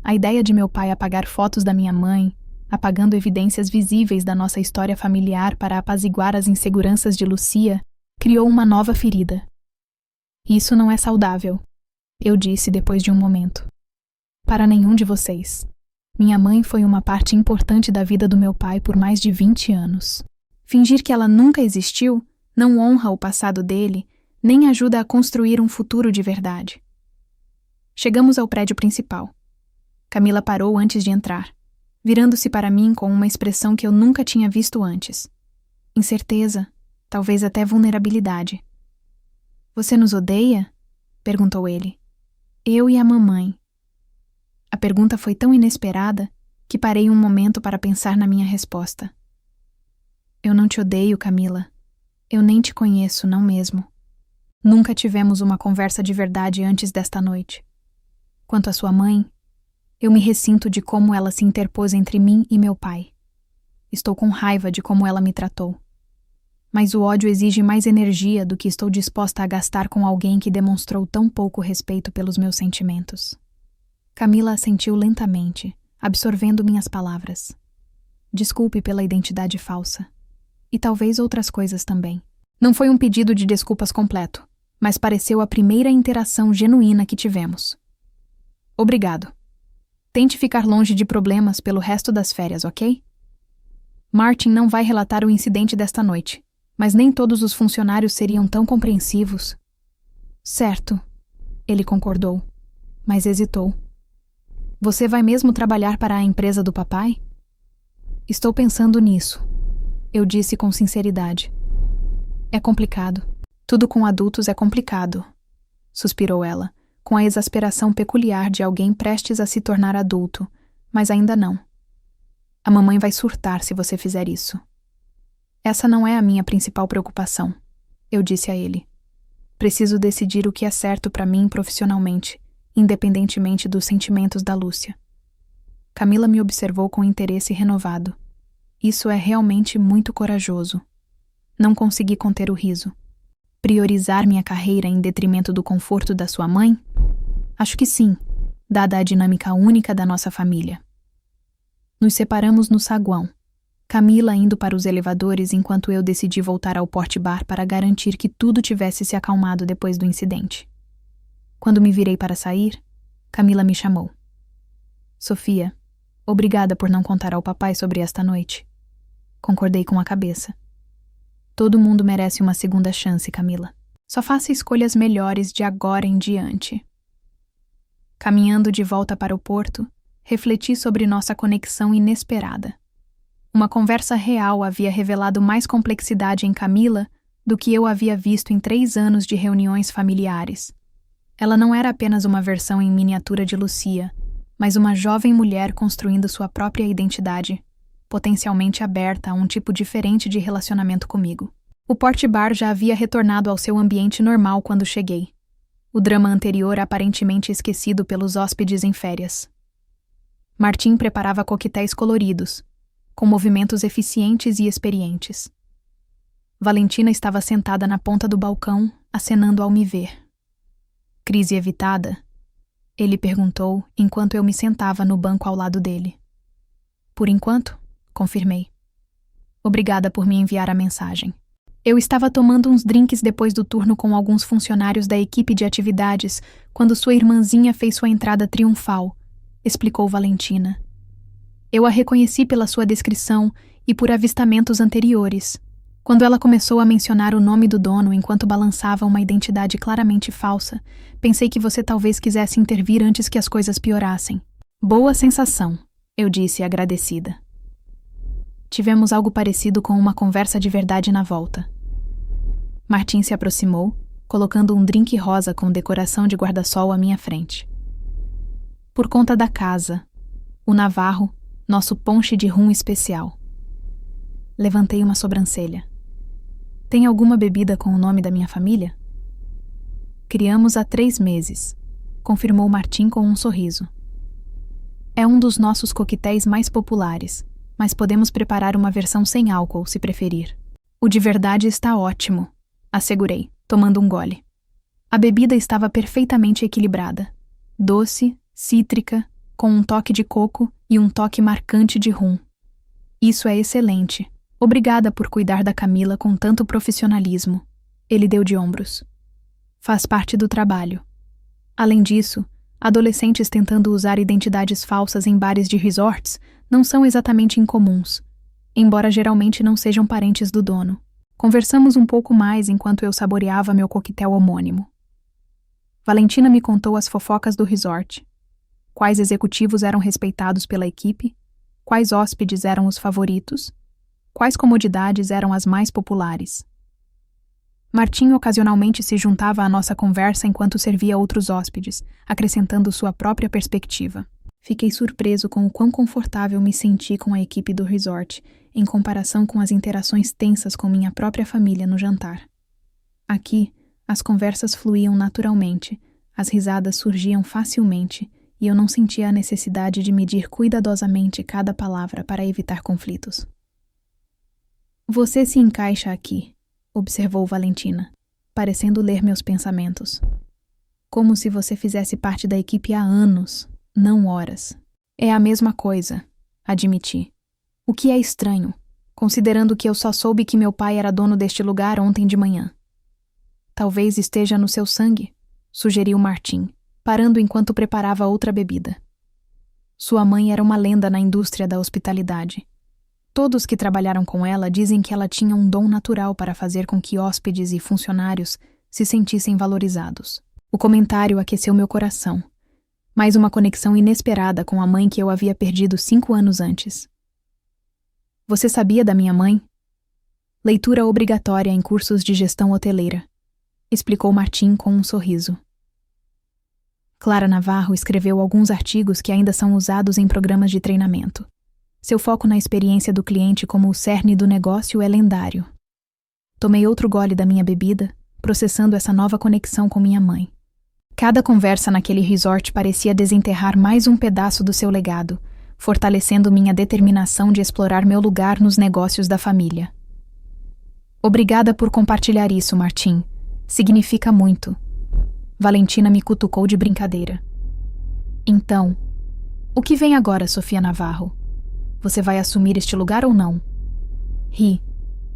A ideia de meu pai apagar fotos da minha mãe, apagando evidências visíveis da nossa história familiar para apaziguar as inseguranças de Lucia, criou uma nova ferida. Isso não é saudável, eu disse depois de um momento. Para nenhum de vocês. Minha mãe foi uma parte importante da vida do meu pai por mais de 20 anos. Fingir que ela nunca existiu não honra o passado dele, nem ajuda a construir um futuro de verdade. Chegamos ao prédio principal. Camila parou antes de entrar, virando-se para mim com uma expressão que eu nunca tinha visto antes. Incerteza, talvez até vulnerabilidade. Você nos odeia? Perguntou ele. Eu e a mamãe. A pergunta foi tão inesperada que parei um momento para pensar na minha resposta. Eu não te odeio, Camila. Eu nem te conheço, não mesmo. Nunca tivemos uma conversa de verdade antes desta noite. Quanto à sua mãe, eu me ressinto de como ela se interpôs entre mim e meu pai. Estou com raiva de como ela me tratou. Mas o ódio exige mais energia do que estou disposta a gastar com alguém que demonstrou tão pouco respeito pelos meus sentimentos. Camila assentiu lentamente, absorvendo minhas palavras. Desculpe pela identidade falsa. E talvez outras coisas também. Não foi um pedido de desculpas completo, mas pareceu a primeira interação genuína que tivemos. Obrigado. Tente ficar longe de problemas pelo resto das férias, ok? Martin não vai relatar o incidente desta noite, mas nem todos os funcionários seriam tão compreensivos. Certo, ele concordou, mas hesitou. Você vai mesmo trabalhar para a empresa do papai? Estou pensando nisso, eu disse com sinceridade. É complicado. Tudo com adultos é complicado, suspirou ela, com a exasperação peculiar de alguém prestes a se tornar adulto, mas ainda não. A mamãe vai surtar se você fizer isso. Essa não é a minha principal preocupação, eu disse a ele. Preciso decidir o que é certo para mim profissionalmente, independentemente dos sentimentos da Lúcia. Camila me observou com interesse renovado. Isso é realmente muito corajoso. Não consegui conter o riso. Priorizar minha carreira em detrimento do conforto da sua mãe? Acho que sim, dada a dinâmica única da nossa família. Nos separamos no saguão, Camila indo para os elevadores enquanto eu decidi voltar ao porte-bar para garantir que tudo tivesse se acalmado depois do incidente. Quando me virei para sair, Camila me chamou. Sofia, obrigada por não contar ao papai sobre esta noite. Concordei com a cabeça. Todo mundo merece uma segunda chance, Camila. Só faça escolhas melhores de agora em diante. Caminhando de volta para o porto, refleti sobre nossa conexão inesperada. Uma conversa real havia revelado mais complexidade em Camila do que eu havia visto em 3 anos de reuniões familiares. Ela não era apenas uma versão em miniatura de Lucia, mas uma jovem mulher construindo sua própria identidade, potencialmente aberta a um tipo diferente de relacionamento comigo. O porte-bar já havia retornado ao seu ambiente normal quando cheguei. O drama anterior aparentemente esquecido pelos hóspedes em férias. Martim preparava coquetéis coloridos, com movimentos eficientes e experientes. Valentina estava sentada na ponta do balcão, acenando ao me ver. Crise evitada? Ele perguntou enquanto eu me sentava no banco ao lado dele. Por enquanto, confirmei. Obrigada por me enviar a mensagem. Eu estava tomando uns drinks depois do turno com alguns funcionários da equipe de atividades quando sua irmãzinha fez sua entrada triunfal, explicou Valentina. Eu a reconheci pela sua descrição e por avistamentos anteriores. Quando ela começou a mencionar o nome do dono enquanto balançava uma identidade claramente falsa, pensei que você talvez quisesse intervir antes que as coisas piorassem. Boa sensação, eu disse agradecida. Tivemos algo parecido com uma conversa de verdade na volta. Martim se aproximou, colocando um drink rosa com decoração de guarda-sol à minha frente. Por conta da casa, o Navarro, nosso ponche de rum especial. Levantei uma sobrancelha. Tem alguma bebida com o nome da minha família? Criamos há 3 meses, confirmou Martim com um sorriso. É um dos nossos coquetéis mais populares, mas podemos preparar uma versão sem álcool, se preferir. O de verdade está ótimo, assegurei, tomando um gole. A bebida estava perfeitamente equilibrada. Doce, cítrica, com um toque de coco e um toque marcante de rum. Isso é excelente. Obrigada por cuidar da Camila com tanto profissionalismo. Ele deu de ombros. Faz parte do trabalho. Além disso, adolescentes tentando usar identidades falsas em bares de resorts não são exatamente incomuns, embora geralmente não sejam parentes do dono. Conversamos um pouco mais enquanto eu saboreava meu coquetel homônimo. Valentina me contou as fofocas do resort. Quais executivos eram respeitados pela equipe? Quais hóspedes eram os favoritos? Quais comodidades eram as mais populares? Martim ocasionalmente se juntava à nossa conversa enquanto servia outros hóspedes, acrescentando sua própria perspectiva. Fiquei surpreso com o quão confortável me senti com a equipe do resort, em comparação com as interações tensas com minha própria família no jantar. Aqui, as conversas fluíam naturalmente, as risadas surgiam facilmente, e eu não sentia a necessidade de medir cuidadosamente cada palavra para evitar conflitos. Você se encaixa aqui, observou Valentina, parecendo ler meus pensamentos. Como se você fizesse parte da equipe há anos, não horas. É a mesma coisa, admiti. O que é estranho, considerando que eu só soube que meu pai era dono deste lugar ontem de manhã. Talvez esteja no seu sangue, sugeriu Martim, parando enquanto preparava outra bebida. Sua mãe era uma lenda na indústria da hospitalidade. Todos que trabalharam com ela dizem que ela tinha um dom natural para fazer com que hóspedes e funcionários se sentissem valorizados. O comentário aqueceu meu coração. Mais uma conexão inesperada com a mãe que eu havia perdido 5 anos antes. Você sabia da minha mãe? Leitura obrigatória em cursos de gestão hoteleira, explicou Martim com um sorriso. Clara Navarro escreveu alguns artigos que ainda são usados em programas de treinamento. Seu foco na experiência do cliente como o cerne do negócio é lendário. Tomei outro gole da minha bebida, processando essa nova conexão com minha mãe. Cada conversa naquele resort parecia desenterrar mais um pedaço do seu legado, fortalecendo minha determinação de explorar meu lugar nos negócios da família. Obrigada por compartilhar isso, Martim. Significa muito. Valentina me cutucou de brincadeira. Então, o que vem agora, Sofia Navarro? Você vai assumir este lugar ou não? Ri,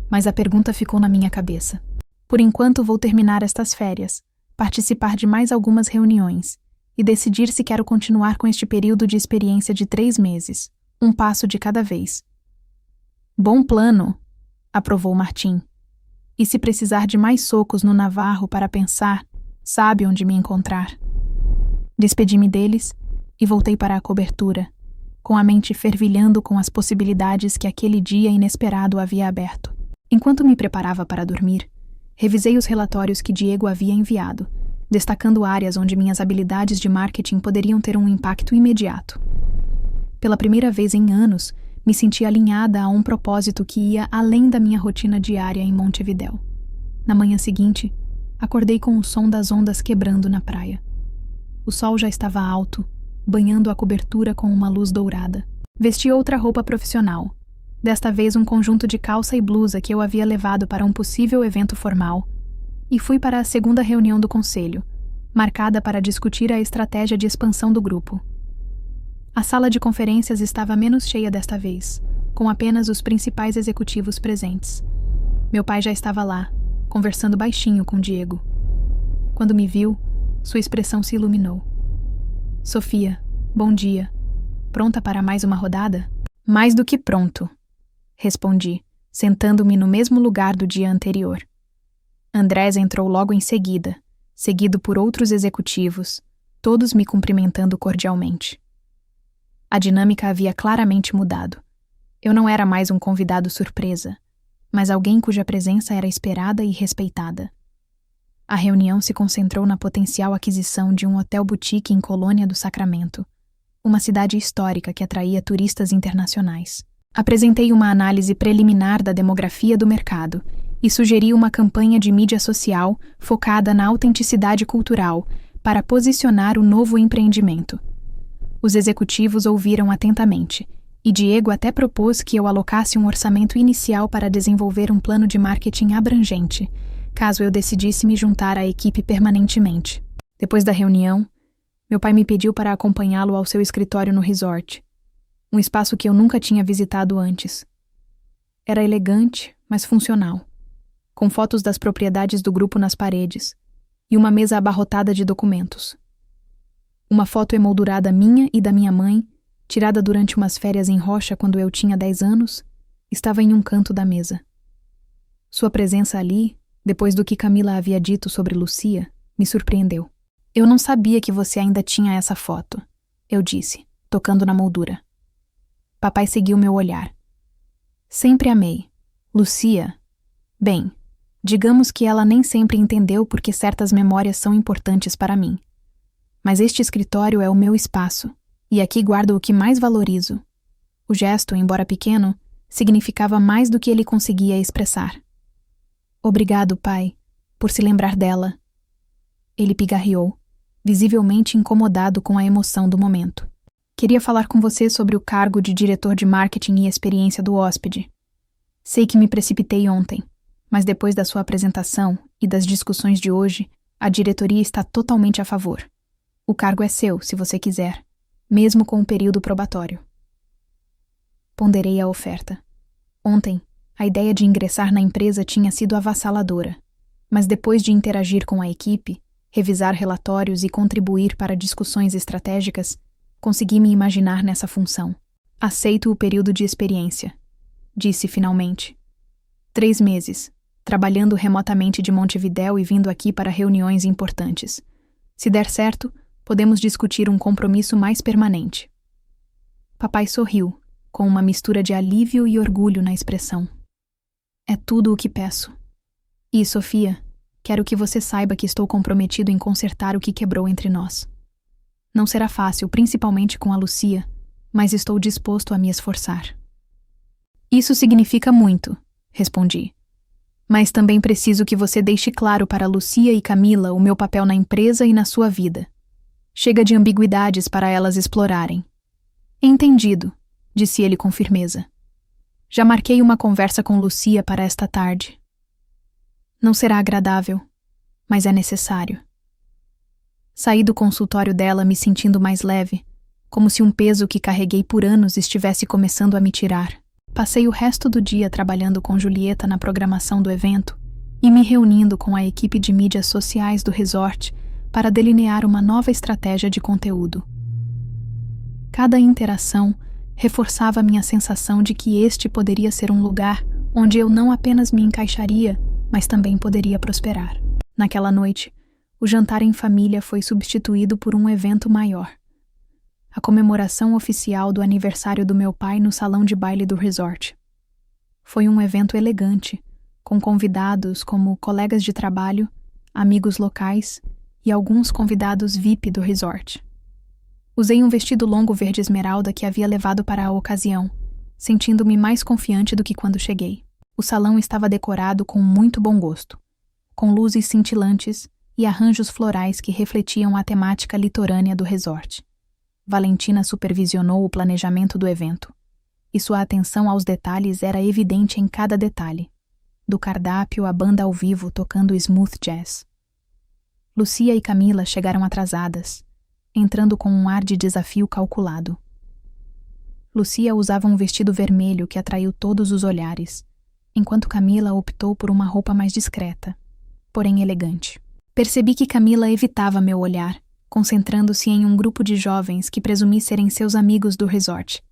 mas a pergunta ficou na minha cabeça. Por enquanto vou terminar estas férias, participar de mais algumas reuniões e decidir se quero continuar com este período de experiência de 3 meses, um passo de cada vez. Bom plano, aprovou Martim. E se precisar de mais socos no Navarro para pensar, sabe onde me encontrar. Despedi-me deles e voltei para a cobertura, com a mente fervilhando com as possibilidades que aquele dia inesperado havia aberto. Enquanto me preparava para dormir, revisei os relatórios que Diego havia enviado, destacando áreas onde minhas habilidades de marketing poderiam ter um impacto imediato. Pela primeira vez em anos, me senti alinhada a um propósito que ia além da minha rotina diária em Montevidéu. Na manhã seguinte, acordei com o som das ondas quebrando na praia. O sol já estava alto, banhando a cobertura com uma luz dourada. Vesti outra roupa profissional, desta vez um conjunto de calça e blusa que eu havia levado para um possível evento formal, e fui para a segunda reunião do conselho, marcada para discutir a estratégia de expansão do grupo. A sala de conferências estava menos cheia desta vez, com apenas os principais executivos presentes. Meu pai já estava lá, conversando baixinho com Diego. Quando me viu, sua expressão se iluminou. Sofia, bom dia. Pronta para mais uma rodada? Mais do que pronto, respondi, sentando-me no mesmo lugar do dia anterior. Andrés entrou logo em seguida, seguido por outros executivos, todos me cumprimentando cordialmente. A dinâmica havia claramente mudado. Eu não era mais um convidado surpresa, mas alguém cuja presença era esperada e respeitada. A reunião se concentrou na potencial aquisição de um hotel boutique em Colônia do Sacramento, uma cidade histórica que atraía turistas internacionais. Apresentei uma análise preliminar da demografia do mercado e sugeri uma campanha de mídia social focada na autenticidade cultural para posicionar o novo empreendimento. Os executivos ouviram atentamente, e Diego até propôs que eu alocasse um orçamento inicial para desenvolver um plano de marketing abrangente, caso eu decidisse me juntar à equipe permanentemente. Depois da reunião, Meu pai me pediu para acompanhá-lo ao seu escritório no resort, um espaço que eu nunca tinha visitado antes. Era elegante, mas funcional, com fotos das propriedades do grupo nas paredes e uma mesa abarrotada de documentos. Uma foto emoldurada minha e da minha mãe, tirada durante umas férias em Rocha quando eu tinha 10 anos, estava em um canto da mesa. Sua presença ali, depois do que Camila havia dito sobre Lucia, me surpreendeu. Eu não sabia que você ainda tinha essa foto, eu disse, tocando na moldura. Papai seguiu meu olhar. Sempre amei. Lucia, bem, digamos que ela nem sempre entendeu porque certas memórias são importantes para mim. Mas este escritório é o meu espaço, e aqui guardo o que mais valorizo. O gesto, embora pequeno, significava mais do que ele conseguia expressar. Obrigado, pai, por se lembrar dela. Ele pigarreou, visivelmente incomodado com a emoção do momento. Queria falar com você sobre o cargo de diretor de marketing e experiência do hóspede. Sei que me precipitei ontem, mas depois da sua apresentação e das discussões de hoje, a diretoria está totalmente a favor. O cargo é seu, se você quiser, mesmo com o período probatório. Ponderei a oferta. Ontem, a ideia de ingressar na empresa tinha sido avassaladora, mas depois de interagir com a equipe, revisar relatórios e contribuir para discussões estratégicas, consegui me imaginar nessa função. Aceito o período de experiência, disse finalmente. 3 meses, trabalhando remotamente de Montevidéu e vindo aqui para reuniões importantes. Se der certo, podemos discutir um compromisso mais permanente. Papai sorriu, com uma mistura de alívio e orgulho na expressão. É tudo o que peço. E, Sofia, quero que você saiba que estou comprometido em consertar o que quebrou entre nós. Não será fácil, principalmente com a Lucia, mas estou disposto a me esforçar. Isso significa muito, respondi. Mas também preciso que você deixe claro para Lucia e Camila o meu papel na empresa e na sua vida. Chega de ambiguidades para elas explorarem. Entendido, disse ele com firmeza. Já marquei uma conversa com Lucia para esta tarde. Não será agradável, mas é necessário. Saí do consultório dela me sentindo mais leve, como se um peso que carreguei por anos estivesse começando a me tirar. Passei o resto do dia trabalhando com Julieta na programação do evento e me reunindo com a equipe de mídias sociais do resort para delinear uma nova estratégia de conteúdo. Cada interação reforçava minha sensação de que este poderia ser um lugar onde eu não apenas me encaixaria, mas também poderia prosperar. Naquela noite, o jantar em família foi substituído por um evento maior. A comemoração oficial do aniversário do meu pai no salão de baile do resort. Foi um evento elegante, com convidados como colegas de trabalho, amigos locais e alguns convidados VIP do resort. Usei um vestido longo verde esmeralda que havia levado para a ocasião, sentindo-me mais confiante do que quando cheguei. O salão estava decorado com muito bom gosto, com luzes cintilantes e arranjos florais que refletiam a temática litorânea do resort. Valentina supervisionou o planejamento do evento, e sua atenção aos detalhes era evidente em cada detalhe, do cardápio à banda ao vivo tocando smooth jazz. Lucia e Camila chegaram atrasadas, entrando com um ar de desafio calculado. Lucia usava um vestido vermelho que atraiu todos os olhares, enquanto Camila optou por uma roupa mais discreta, porém elegante. Percebi que Camila evitava meu olhar, concentrando-se em um grupo de jovens que presumi serem seus amigos do resort.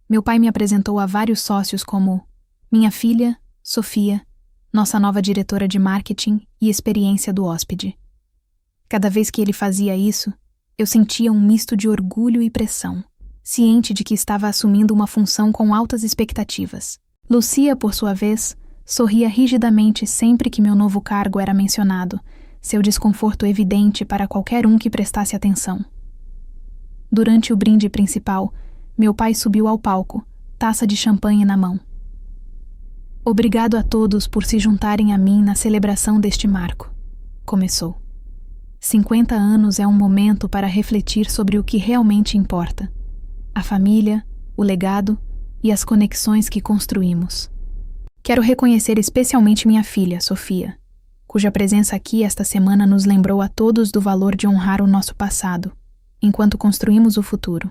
Meu pai me apresentou a vários sócios como minha filha, Sofia, nossa nova diretora de marketing e experiência do hóspede. Cada vez que ele fazia isso, eu sentia um misto de orgulho e pressão, ciente de que estava assumindo uma função com altas expectativas. Lucia, por sua vez, sorria rigidamente sempre que meu novo cargo era mencionado, seu desconforto evidente para qualquer um que prestasse atenção. Durante o brinde principal, meu pai subiu ao palco, taça de champanhe na mão. Obrigado a todos por se juntarem a mim na celebração deste marco, começou. 50 anos é um momento para refletir sobre o que realmente importa: a família, o legado e as conexões que construímos. Quero reconhecer especialmente minha filha, Sofia, cuja presença aqui esta semana nos lembrou a todos do valor de honrar o nosso passado, enquanto construímos o futuro.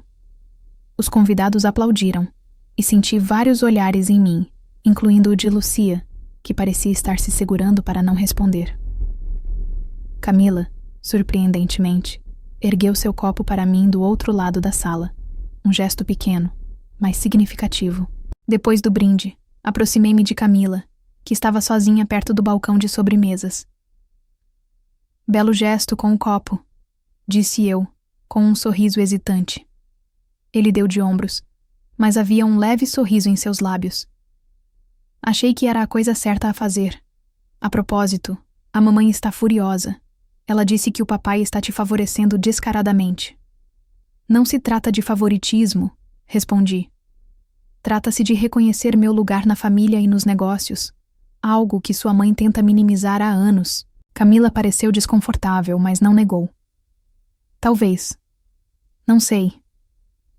Os convidados aplaudiram, e senti vários olhares em mim, incluindo o de Lucia, que parecia estar se segurando para não responder. Camila, surpreendentemente, ergueu seu copo para mim do outro lado da sala, um gesto pequeno, mas significativo. Depois do brinde, aproximei-me de Camila, que estava sozinha perto do balcão de sobremesas. Belo gesto com o copo, disse eu, com um sorriso hesitante. Ele deu de ombros, mas havia um leve sorriso em seus lábios. Achei que era a coisa certa a fazer. A propósito, a mamãe está furiosa. Ela disse que o papai está te favorecendo descaradamente. Não se trata de favoritismo, respondi. Trata-se de reconhecer meu lugar na família e nos negócios, algo que sua mãe tenta minimizar há anos. Camila pareceu desconfortável, mas não negou. Talvez. Não sei.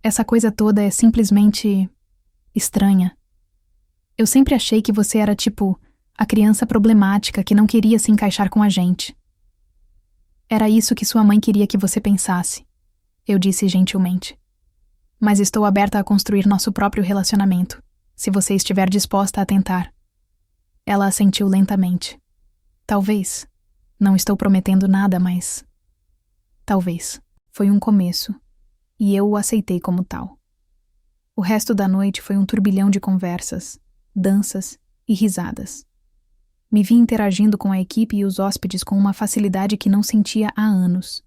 Essa coisa toda é simplesmente estranha. Eu sempre achei que você era tipo a criança problemática que não queria se encaixar com a gente. Era isso que sua mãe queria que você pensasse, eu disse gentilmente. Mas estou aberta a construir nosso próprio relacionamento, se você estiver disposta a tentar. Ela assentiu lentamente. Talvez. Não estou prometendo nada, mas... talvez. Foi um começo, e eu o aceitei como tal. O resto da noite foi um turbilhão de conversas, danças e risadas. Me vi interagindo com a equipe e os hóspedes com uma facilidade que não sentia há anos,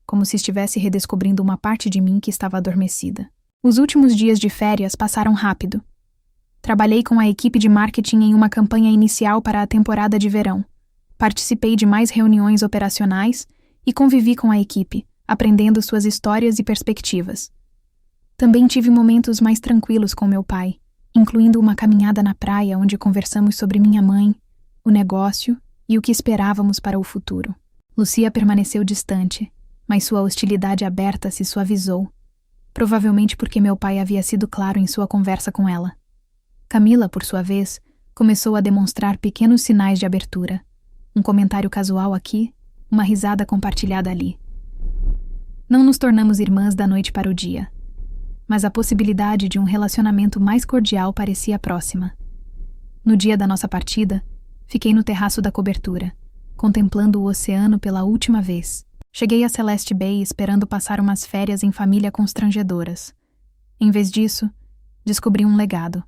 como se estivesse redescobrindo uma parte de mim que estava adormecida. Os últimos dias de férias passaram rápido. Trabalhei com a equipe de marketing em uma campanha inicial para a temporada de verão. Participei de mais reuniões operacionais e convivi com a equipe, aprendendo suas histórias e perspectivas. Também tive momentos mais tranquilos com meu pai, incluindo uma caminhada na praia onde conversamos sobre minha mãe, o negócio e o que esperávamos para o futuro. Lucia permaneceu distante, mas sua hostilidade aberta se suavizou, provavelmente porque meu pai havia sido claro em sua conversa com ela. Camila, por sua vez, começou a demonstrar pequenos sinais de abertura. Um comentário casual aqui, uma risada compartilhada ali. Não nos tornamos irmãs da noite para o dia, mas a possibilidade de um relacionamento mais cordial parecia próxima. No dia da nossa partida, fiquei no terraço da cobertura, contemplando o oceano pela última vez. Cheguei a Celeste Bay esperando passar umas férias em família constrangedoras. Em vez disso, descobri um legado.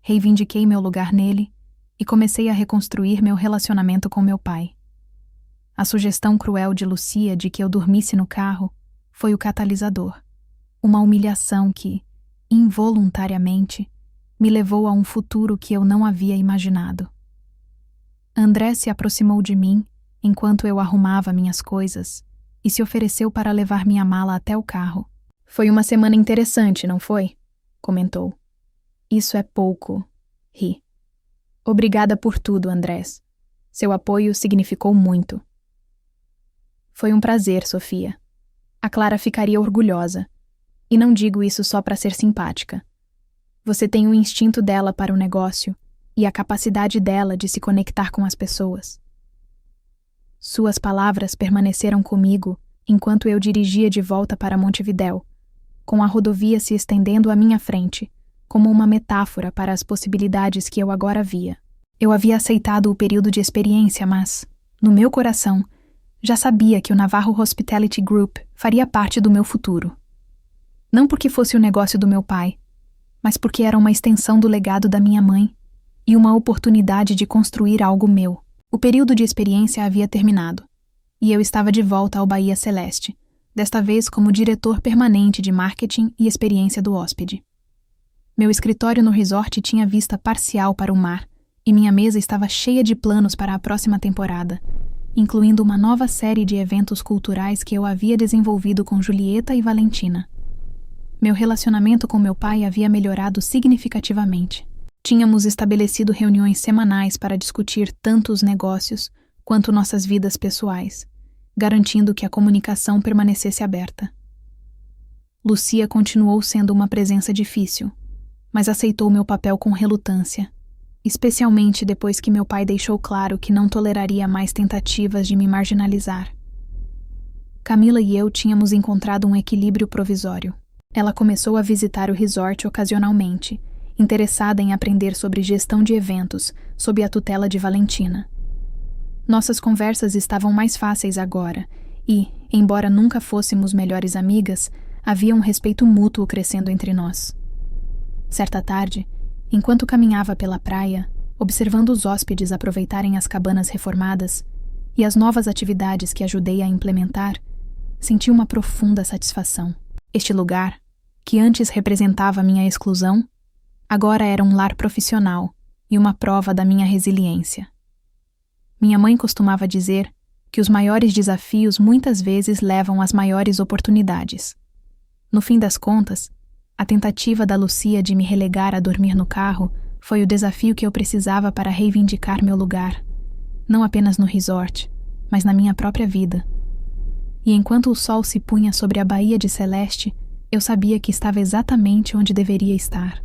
Reivindiquei meu lugar nele e comecei a reconstruir meu relacionamento com meu pai. A sugestão cruel de Lucia de que eu dormisse no carro foi o catalisador. Uma humilhação que, involuntariamente, me levou a um futuro que eu não havia imaginado. André se aproximou de mim enquanto eu arrumava minhas coisas e se ofereceu para levar minha mala até o carro. Foi uma semana interessante, não foi? Comentou. Isso é pouco. Ri. Obrigada por tudo, Andrés. Seu apoio significou muito. Foi um prazer, Sofia. A Clara ficaria orgulhosa. E não digo isso só para ser simpática. Você tem o instinto dela para o negócio e a capacidade dela de se conectar com as pessoas. Suas palavras permaneceram comigo enquanto eu dirigia de volta para Montevidéu, com a rodovia se estendendo à minha frente, como uma metáfora para as possibilidades que eu agora via. Eu havia aceitado o período de experiência, mas, no meu coração, já sabia que o Navarro Hospitality Group faria parte do meu futuro. Não porque fosse o negócio do meu pai, mas porque era uma extensão do legado da minha mãe e uma oportunidade de construir algo meu. O período de experiência havia terminado, e eu estava de volta ao Bahia Celeste, desta vez como diretor permanente de marketing e experiência do hóspede. Meu escritório no resort tinha vista parcial para o mar, e minha mesa estava cheia de planos para a próxima temporada, incluindo uma nova série de eventos culturais que eu havia desenvolvido com Julieta e Valentina. Meu relacionamento com meu pai havia melhorado significativamente. Tínhamos estabelecido reuniões semanais para discutir tanto os negócios quanto nossas vidas pessoais, garantindo que a comunicação permanecesse aberta. Lucia continuou sendo uma presença difícil, mas aceitou meu papel com relutância, especialmente depois que meu pai deixou claro que não toleraria mais tentativas de me marginalizar. Camila e eu tínhamos encontrado um equilíbrio provisório. Ela começou a visitar o resort ocasionalmente, interessada em aprender sobre gestão de eventos, sob a tutela de Valentina. Nossas conversas estavam mais fáceis agora e, embora nunca fôssemos melhores amigas, havia um respeito mútuo crescendo entre nós. Certa tarde, enquanto caminhava pela praia, observando os hóspedes aproveitarem as cabanas reformadas e as novas atividades que ajudei a implementar, senti uma profunda satisfação. Este lugar, que antes representava minha exclusão, agora era um lar profissional e uma prova da minha resiliência. Minha mãe costumava dizer que os maiores desafios muitas vezes levam às maiores oportunidades. No fim das contas, a tentativa da Lucia de me relegar a dormir no carro foi o desafio que eu precisava para reivindicar meu lugar, não apenas no resort, mas na minha própria vida. E enquanto o sol se punha sobre a Baía de Celeste, eu sabia que estava exatamente onde deveria estar.